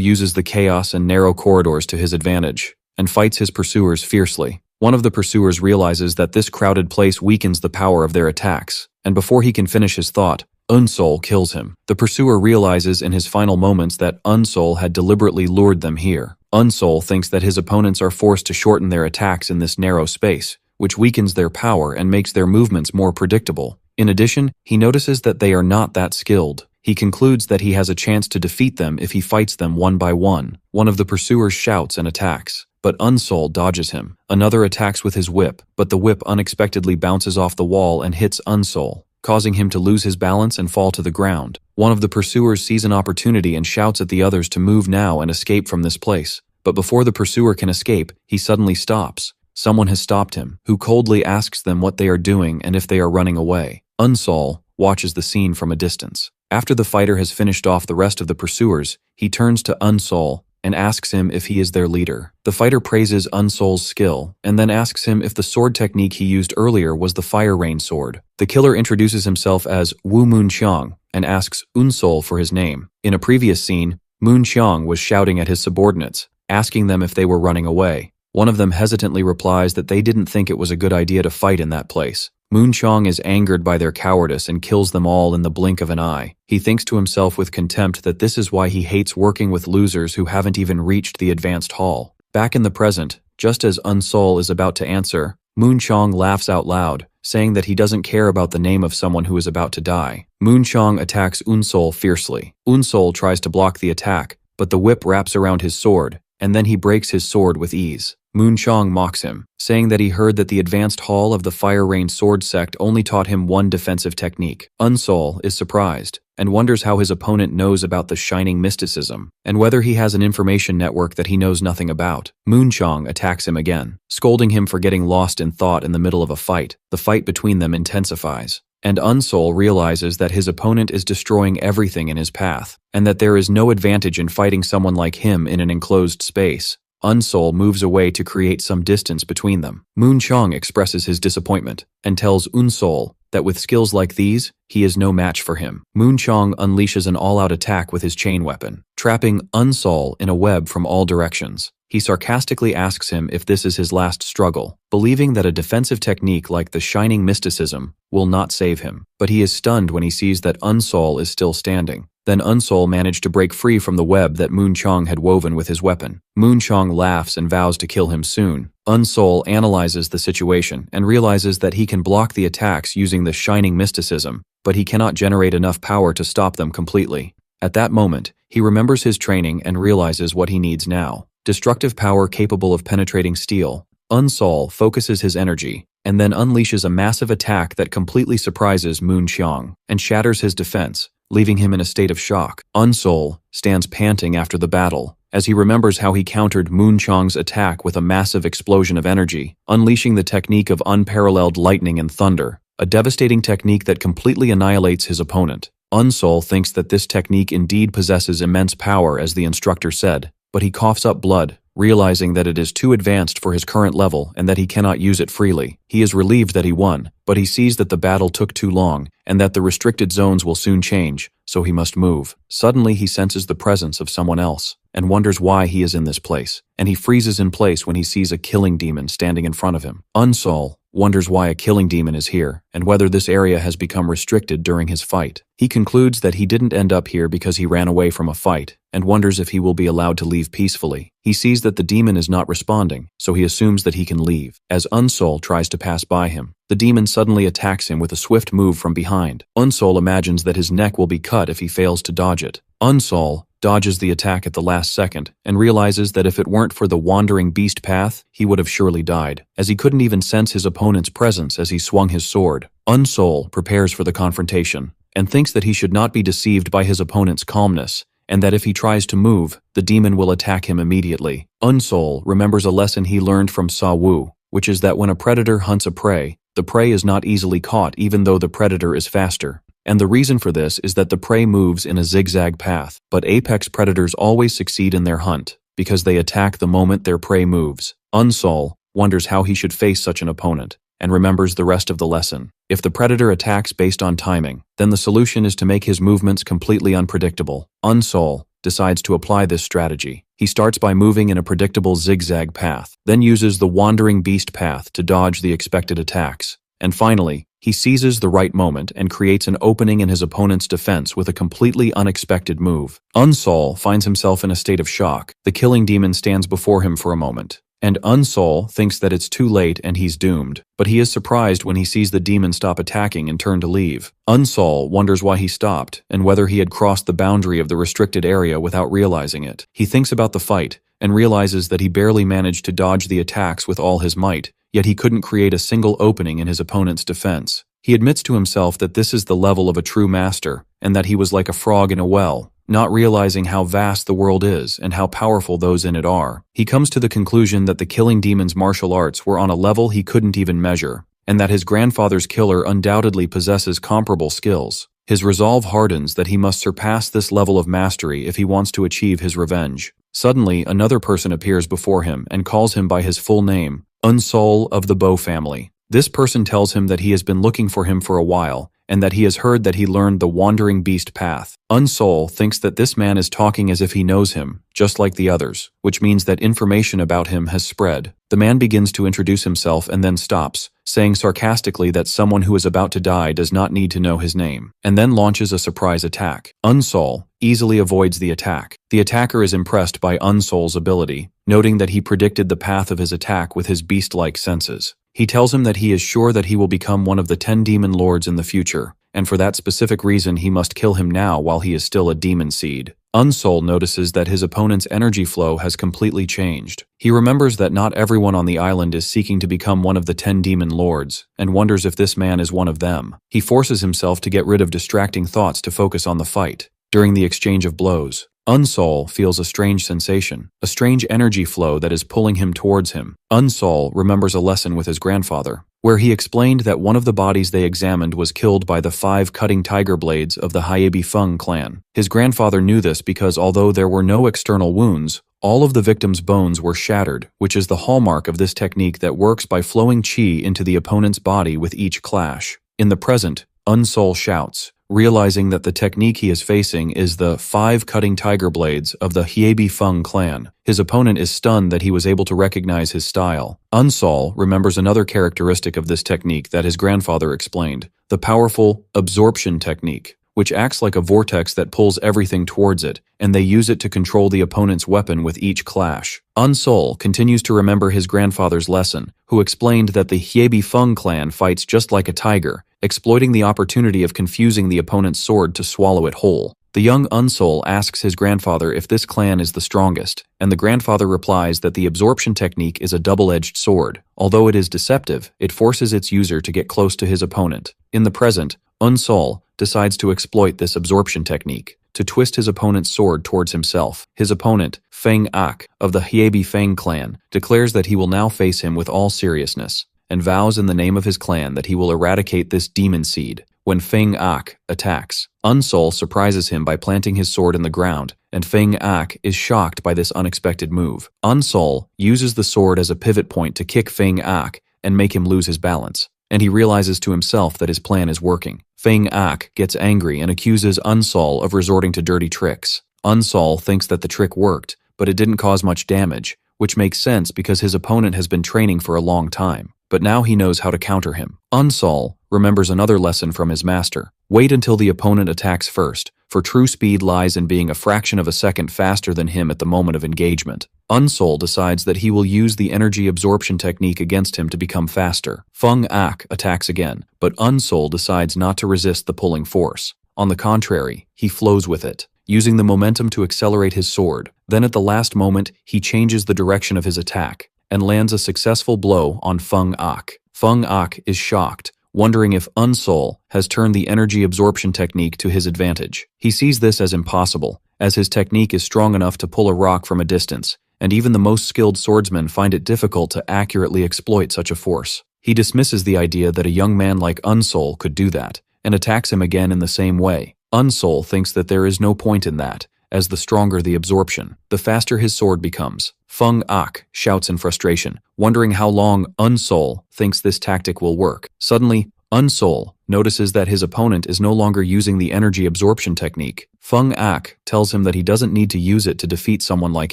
uses the chaos and narrow corridors to his advantage, and fights his pursuers fiercely. One of the pursuers realizes that this crowded place weakens the power of their attacks, and before he can finish his thought, Unsol kills him. The pursuer realizes in his final moments that Unsol had deliberately lured them here. Unsol thinks that his opponents are forced to shorten their attacks in this narrow space, which weakens their power and makes their movements more predictable. In addition, he notices that they are not that skilled. He concludes that he has a chance to defeat them if he fights them one by one. One of the pursuers shouts and attacks, but Unsol dodges him. Another attacks with his whip, but the whip unexpectedly bounces off the wall and hits Unsol, causing him to lose his balance and fall to the ground. One of the pursuers sees an opportunity and shouts at the others to move now and escape from this place. But before the pursuer can escape, he suddenly stops. Someone has stopped him, who coldly asks them what they are doing and if they are running away. Unsol watches the scene from a distance. After the fighter has finished off the rest of the pursuers, he turns to Unsol and asks him if he is their leader. The fighter praises Unsol's skill, and then asks him if the sword technique he used earlier was the Fire Rain sword. The killer introduces himself as Wu Moonqiang and asks Unsol for his name. In a previous scene, Moonqiang was shouting at his subordinates, asking them if they were running away. One of them hesitantly replies that they didn't think it was a good idea to fight in that place. Moonqiang is angered by their cowardice and kills them all in the blink of an eye. He thinks to himself with contempt that this is why he hates working with losers who haven't even reached the advanced hall. Back in the present, just as Unsol is about to answer, Moonqiang laughs out loud, saying that he doesn't care about the name of someone who is about to die. Moonchong attacks Unsol fiercely. Unsol tries to block the attack, but the whip wraps around his sword, and then he breaks his sword with ease. Moonchong mocks him, saying that he heard that the advanced hall of the Fire Rain sword sect only taught him one defensive technique. Unsol is surprised and wonders how his opponent knows about the shining mysticism, and whether he has an information network that he knows nothing about. Moonchong attacks him again, scolding him for getting lost in thought in the middle of a fight. The fight between them intensifies, and Unsol realizes that his opponent is destroying everything in his path, and that there is no advantage in fighting someone like him in an enclosed space. Unsol moves away to create some distance between them. Moonchong expresses his disappointment and tells Unsol that with skills like these, he is no match for him. Moonchong unleashes an all-out attack with his chain weapon, trapping Unsol in a web from all directions. He sarcastically asks him if this is his last struggle, believing that a defensive technique like the shining mysticism will not save him. But he is stunned when he sees that Unsol is still standing. Then Unsol managed to break free from the web that Moonchong had woven with his weapon. Moonchong laughs and vows to kill him soon. Unsol analyzes the situation and realizes that he can block the attacks using the shining mysticism, but he cannot generate enough power to stop them completely. At that moment, he remembers his training and realizes what he needs now. Destructive power capable of penetrating steel. Unsol focuses his energy and then unleashes a massive attack that completely surprises Moonchong and shatters his defense, leaving him in a state of shock. Unsol stands panting after the battle as he remembers how he countered Moonchong's attack with a massive explosion of energy, unleashing the technique of unparalleled lightning and thunder, a devastating technique that completely annihilates his opponent. Unsol thinks that this technique indeed possesses immense power, as the instructor said, but he coughs up blood, realizing that it is too advanced for his current level and that he cannot use it freely. He is relieved that he won, but he sees that the battle took too long and that the restricted zones will soon change, so he must move. Suddenly he senses the presence of someone else and wonders why he is in this place, and he freezes in place when he sees a killing demon standing in front of him. Unsol wonders why a killing demon is here and whether this area has become restricted during his fight. He concludes that he didn't end up here because he ran away from a fight and wonders if he will be allowed to leave peacefully. He sees that the demon is not responding, so he assumes that he can leave. As Unsol tries to pass by him, the demon suddenly attacks him with a swift move from behind. Unsol imagines that his neck will be cut if he fails to dodge it. Unsol dodges the attack at the last second and realizes that if it weren't for the wandering beast path, he would have surely died, as he couldn't even sense his opponent's presence as he swung his sword. Unsol prepares for the confrontation and thinks that he should not be deceived by his opponent's calmness, and that if he tries to move, the demon will attack him immediately. Unsol remembers a lesson he learned from Sa Wu, which is that when a predator hunts a prey, the prey is not easily caught even though the predator is faster. And the reason for this is that the prey moves in a zigzag path, but apex predators always succeed in their hunt because they attack the moment their prey moves. Unsol wonders how he should face such an opponent and remembers the rest of the lesson. If the predator attacks based on timing, then the solution is to make his movements completely unpredictable. Unsol decides to apply this strategy. He starts by moving in a predictable zigzag path, then uses the wandering beast path to dodge the expected attacks. And finally, he seizes the right moment and creates an opening in his opponent's defense with a completely unexpected move. Unsol finds himself in a state of shock. The killing demon stands before him for a moment, and Unsol thinks that it's too late and he's doomed. But he is surprised when he sees the demon stop attacking and turn to leave. Unsol wonders why he stopped and whether he had crossed the boundary of the restricted area without realizing it. He thinks about the fight and realizes that he barely managed to dodge the attacks with all his might, yet he couldn't create a single opening in his opponent's defense. He admits to himself that this is the level of a true master, and that he was like a frog in a well, not realizing how vast the world is and how powerful those in it are. He comes to the conclusion that the killing demon's martial arts were on a level he couldn't even measure, and that his grandfather's killer undoubtedly possesses comparable skills. His resolve hardens that he must surpass this level of mastery if he wants to achieve his revenge. Suddenly, another person appears before him and calls him by his full name, Unsol of the Bow family. This person tells him that he has been looking for him for a while, and that he has heard that he learned the wandering beast path. Unsol thinks that this man is talking as if he knows him, just like the others, which means that information about him has spread. The man begins to introduce himself and then stops, saying sarcastically that someone who is about to die does not need to know his name, and then launches a surprise attack. Unsol easily avoids the attack. The attacker is impressed by Unsol's ability, noting that he predicted the path of his attack with his beast-like senses. He tells him that he is sure that he will become one of the 10 demon lords in the future, and for that specific reason he must kill him now while he is still a demon seed. Unsol notices that his opponent's energy flow has completely changed. He remembers that not everyone on the island is seeking to become one of the 10 demon lords, and wonders if this man is one of them. He forces himself to get rid of distracting thoughts to focus on the fight. During the exchange of blows, Unsol feels a strange sensation, a strange energy flow that is pulling him towards him. Unsol remembers a lesson with his grandfather, where he explained that one of the bodies they examined was killed by the 5 cutting tiger blades of the Hyebi Feng clan. His grandfather knew this because although there were no external wounds, all of the victim's bones were shattered, which is the hallmark of this technique that works by flowing qi into the opponent's body with each clash. In the present, Unsol shouts, realizing that the technique he is facing is the 5 cutting tiger blades of the Hyebi Feng clan. His opponent is stunned that he was able to recognize his style. Unsol remembers another characteristic of this technique that his grandfather explained, the powerful absorption technique, which acts like a vortex that pulls everything towards it, and they use it to control the opponent's weapon with each clash. Unsol continues to remember his grandfather's lesson, who explained that the Hyebi Feng clan fights just like a tiger, exploiting the opportunity of confusing the opponent's sword to swallow it whole. The young Unsol asks his grandfather if this clan is the strongest, and the grandfather replies that the absorption technique is a double-edged sword. Although it is deceptive, it forces its user to get close to his opponent. In the present, Unsol decides to exploit this absorption technique to twist his opponent's sword towards himself. His opponent, Feng Ak of the Hyebi Feng clan, declares that he will now face him with all seriousness, and vows in the name of his clan that he will eradicate this demon seed. When Feng Ak attacks, Unsol surprises him by planting his sword in the ground, and Feng Ak is shocked by this unexpected move. Unsol uses the sword as a pivot point to kick Feng Ak and make him lose his balance, and he realizes to himself that his plan is working. Feng Ak gets angry and accuses Unsol of resorting to dirty tricks. Unsol thinks that the trick worked, but it didn't cause much damage, which makes sense because his opponent has been training for a long time. But now he knows how to counter him. Unsol remembers another lesson from his master. Wait until the opponent attacks first, for true speed lies in being a fraction of a second faster than him at the moment of engagement. Unsol decides that he will use the energy absorption technique against him to become faster. Feng Ak attacks again, but Unsol decides not to resist the pulling force. On the contrary, he flows with it, using the momentum to accelerate his sword. Then at the last moment, he changes the direction of his attack and lands a successful blow on Feng Ak. Feng Ak is shocked, wondering if Unsol has turned the energy absorption technique to his advantage. He sees this as impossible, as his technique is strong enough to pull a rock from a distance, and even the most skilled swordsmen find it difficult to accurately exploit such a force. He dismisses the idea that a young man like Unsol could do that, and attacks him again in the same way. Unsol thinks that there is no point in that, as the stronger the absorption, the faster his sword becomes. Feng Ak shouts in frustration, wondering how long Unsol thinks this tactic will work. Suddenly, Unsol notices that his opponent is no longer using the energy absorption technique. Feng Ak tells him that he doesn't need to use it to defeat someone like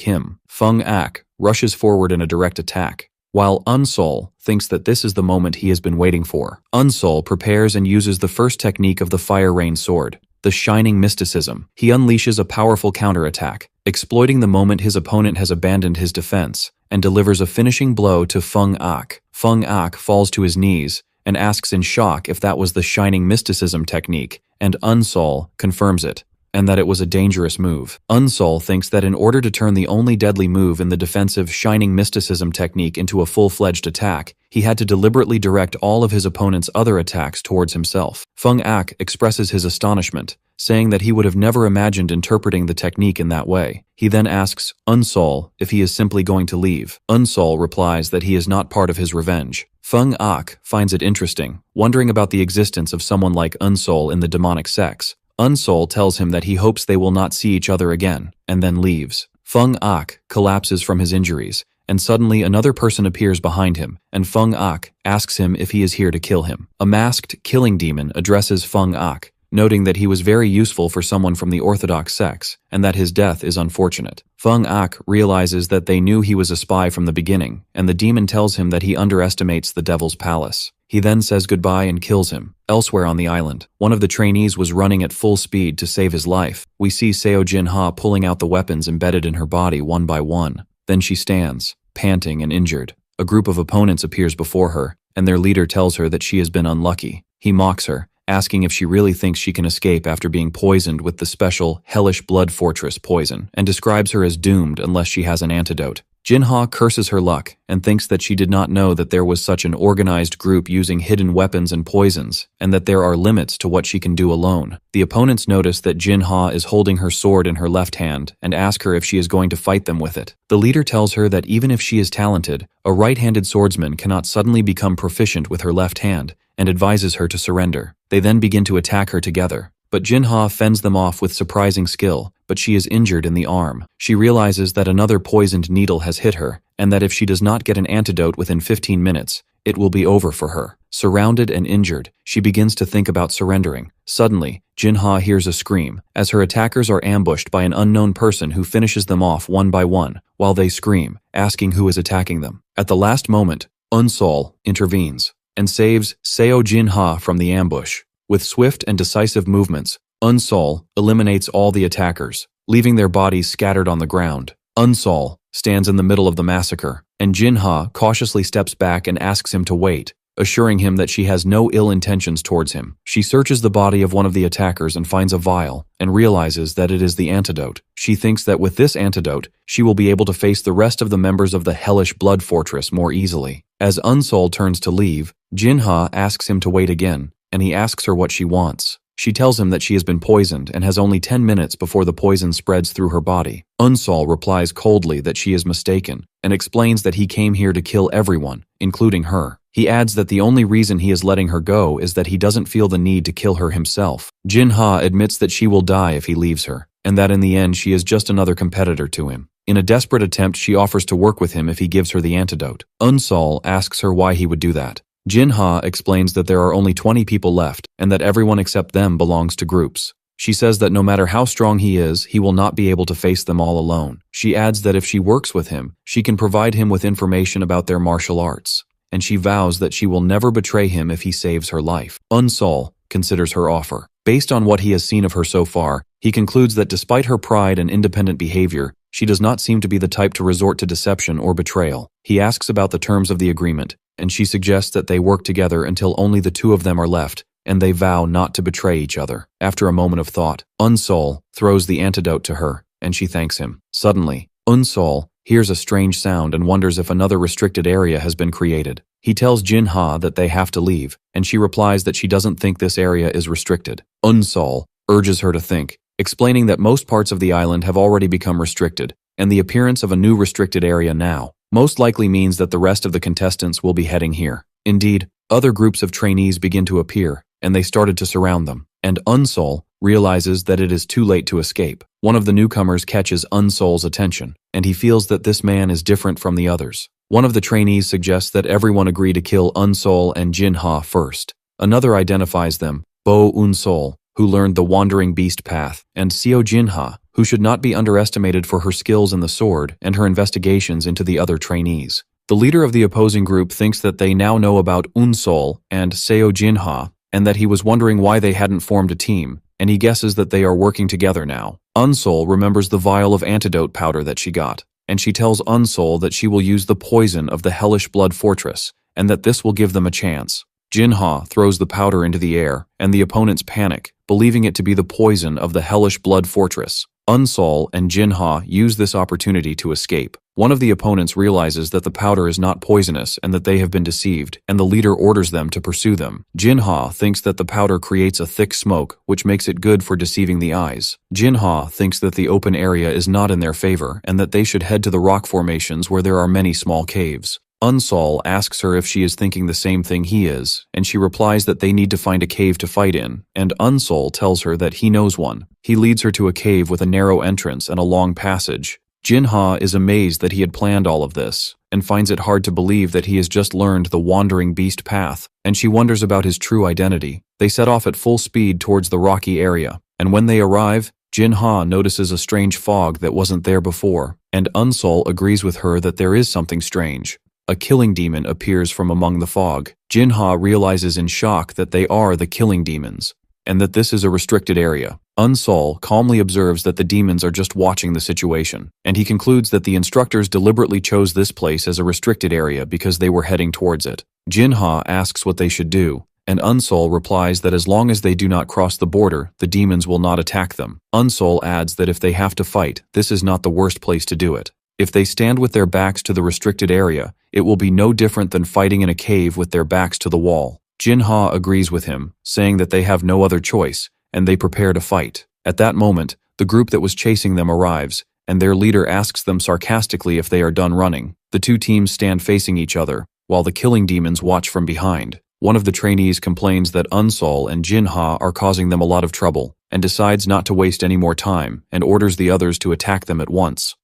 him. Feng Ak rushes forward in a direct attack, while Unsol thinks that this is the moment he has been waiting for. Unsol prepares and uses the first technique of the Fire Rain sword, the Shining Mysticism. He unleashes a powerful counterattack, exploiting the moment his opponent has abandoned his defense, and delivers a finishing blow to Feng Ak. Feng Ak falls to his knees and asks in shock if that was the Shining Mysticism technique, and Unsol confirms it, and that it was a dangerous move. Unsol thinks that in order to turn the only deadly move in the defensive Shining Mysticism technique into a full-fledged attack, he had to deliberately direct all of his opponent's other attacks towards himself. Feng Ak expresses his astonishment, saying that he would have never imagined interpreting the technique in that way. He then asks Unsol if he is simply going to leave. Unsol replies that he is not part of his revenge. Feng Ak finds it interesting, wondering about the existence of someone like Unsol in the demonic sex. Unsol tells him that he hopes they will not see each other again, and then leaves. Feng Ak collapses from his injuries, and suddenly another person appears behind him, and Feng Ak asks him if he is here to kill him. A masked killing demon addresses Feng Ak, noting that he was very useful for someone from the orthodox sex, and that his death is unfortunate. Feng Ak realizes that they knew he was a spy from the beginning, and the demon tells him that he underestimates the Devil's Palace. He then says goodbye and kills him. Elsewhere on the island, one of the trainees was running at full speed to save his life. We see Seo Jin-ha pulling out the weapons embedded in her body one by one. Then she stands, panting and injured. A group of opponents appears before her, and their leader tells her that she has been unlucky. He mocks her, asking if she really thinks she can escape after being poisoned with the special hellish blood fortress poison, and describes her as doomed unless she has an antidote. Jinha curses her luck and thinks that she did not know that there was such an organized group using hidden weapons and poisons, and that there are limits to what she can do alone. The opponents notice that Jinha is holding her sword in her left hand and ask her if she is going to fight them with it. The leader tells her that even if she is talented, a right-handed swordsman cannot suddenly become proficient with her left hand, and advises her to surrender. They then begin to attack her together. But Jinha fends them off with surprising skill, but she is injured in the arm. She realizes that another poisoned needle has hit her, and that if she does not get an antidote within 15 minutes, it will be over for her. Surrounded and injured, she begins to think about surrendering. Suddenly, Jinha hears a scream, as her attackers are ambushed by an unknown person who finishes them off one by one, while they scream, asking who is attacking them. At the last moment, Unsol intervenes, and saves Seo Jinha from the ambush. With swift and decisive movements, Unsol eliminates all the attackers, leaving their bodies scattered on the ground. Unsol stands in the middle of the massacre, and Jinha cautiously steps back and asks him to wait, assuring him that she has no ill intentions towards him. She searches the body of one of the attackers and finds a vial, and realizes that it is the antidote. She thinks that with this antidote, she will be able to face the rest of the members of the hellish blood fortress more easily. As Unsol turns to leave, Jinha asks him to wait again, and he asks her what she wants. She tells him that she has been poisoned and has only 10 minutes before the poison spreads through her body. Unsol replies coldly that she is mistaken, and explains that he came here to kill everyone, including her. He adds that the only reason he is letting her go is that he doesn't feel the need to kill her himself. Jinha admits that she will die if he leaves her, and that in the end she is just another competitor to him. In a desperate attempt, she offers to work with him if he gives her the antidote. Unsol asks her why he would do that. Jinha explains that there are only 20 people left, and that everyone except them belongs to groups. She says that no matter how strong he is, he will not be able to face them all alone. She adds that if she works with him, she can provide him with information about their martial arts, and she vows that she will never betray him if he saves her life. Unsol considers her offer. Based on what he has seen of her so far, he concludes that despite her pride and independent behavior, she does not seem to be the type to resort to deception or betrayal. He asks about the terms of the agreement, and she suggests that they work together until only the two of them are left, and they vow not to betray each other. After a moment of thought, Unsol throws the antidote to her, and she thanks him. Suddenly, Unsol hears a strange sound and wonders if another restricted area has been created. He tells Jinha that they have to leave, and she replies that she doesn't think this area is restricted. Unsol urges her to think, explaining that most parts of the island have already become restricted, and the appearance of a new restricted area now most likely means that the rest of the contestants will be heading here. Indeed, other groups of trainees begin to appear, and they started to surround them, and Unsol realizes that it is too late to escape. One of the newcomers catches Unsol's attention, and he feels that this man is different from the others. One of the trainees suggests that everyone agree to kill Unsol and Jinha first. Another identifies them, Bo Unsol, who learned the Wandering Beast path, and Seo Jinha, who should not be underestimated for her skills in the sword and her investigations into the other trainees. The leader of the opposing group thinks that they now know about Unsol and Seo Jinha, and that he was wondering why they hadn't formed a team, and he guesses that they are working together now. Unsol remembers the vial of antidote powder that she got, and she tells Unsol that she will use the poison of the hellish blood fortress, and that this will give them a chance. Jinha throws the powder into the air, and the opponents panic, believing it to be the poison of the hellish blood fortress. Unsol and Jinha use this opportunity to escape. One of the opponents realizes that the powder is not poisonous and that they have been deceived, and the leader orders them to pursue them. Jinha thinks that the powder creates a thick smoke, which makes it good for deceiving the eyes. Jinha thinks that the open area is not in their favor, and that they should head to the rock formations where there are many small caves. Unsol asks her if she is thinking the same thing he is, and she replies that they need to find a cave to fight in, and Unsol tells her that he knows one. He leads her to a cave with a narrow entrance and a long passage. Jinha is amazed that he had planned all of this, and finds it hard to believe that he has just learned the Wandering Beast path, and she wonders about his true identity. They set off at full speed towards the rocky area, and when they arrive, Jinha notices a strange fog that wasn't there before, and Unsol agrees with her that there is something strange. A killing demon appears from among the fog. Jinha realizes in shock that they are the killing demons. and that this is a restricted area. Unsol calmly observes that the demons are just watching the situation, and he concludes that the instructors deliberately chose this place as a restricted area because they were heading towards it. Jinha asks what they should do, and Unsol replies that as long as they do not cross the border, the demons will not attack them. Unsol adds that if they have to fight, this is not the worst place to do it. If they stand with their backs to the restricted area, it will be no different than fighting in a cave with their backs to the wall. Jinha agrees with him, saying that they have no other choice, and they prepare to fight. At that moment, the group that was chasing them arrives, and their leader asks them sarcastically if they are done running. The two teams stand facing each other, while the killing demons watch from behind. One of the trainees complains that Unsol and Jinha are causing them a lot of trouble, and decides not to waste any more time, and orders the others to attack them at once.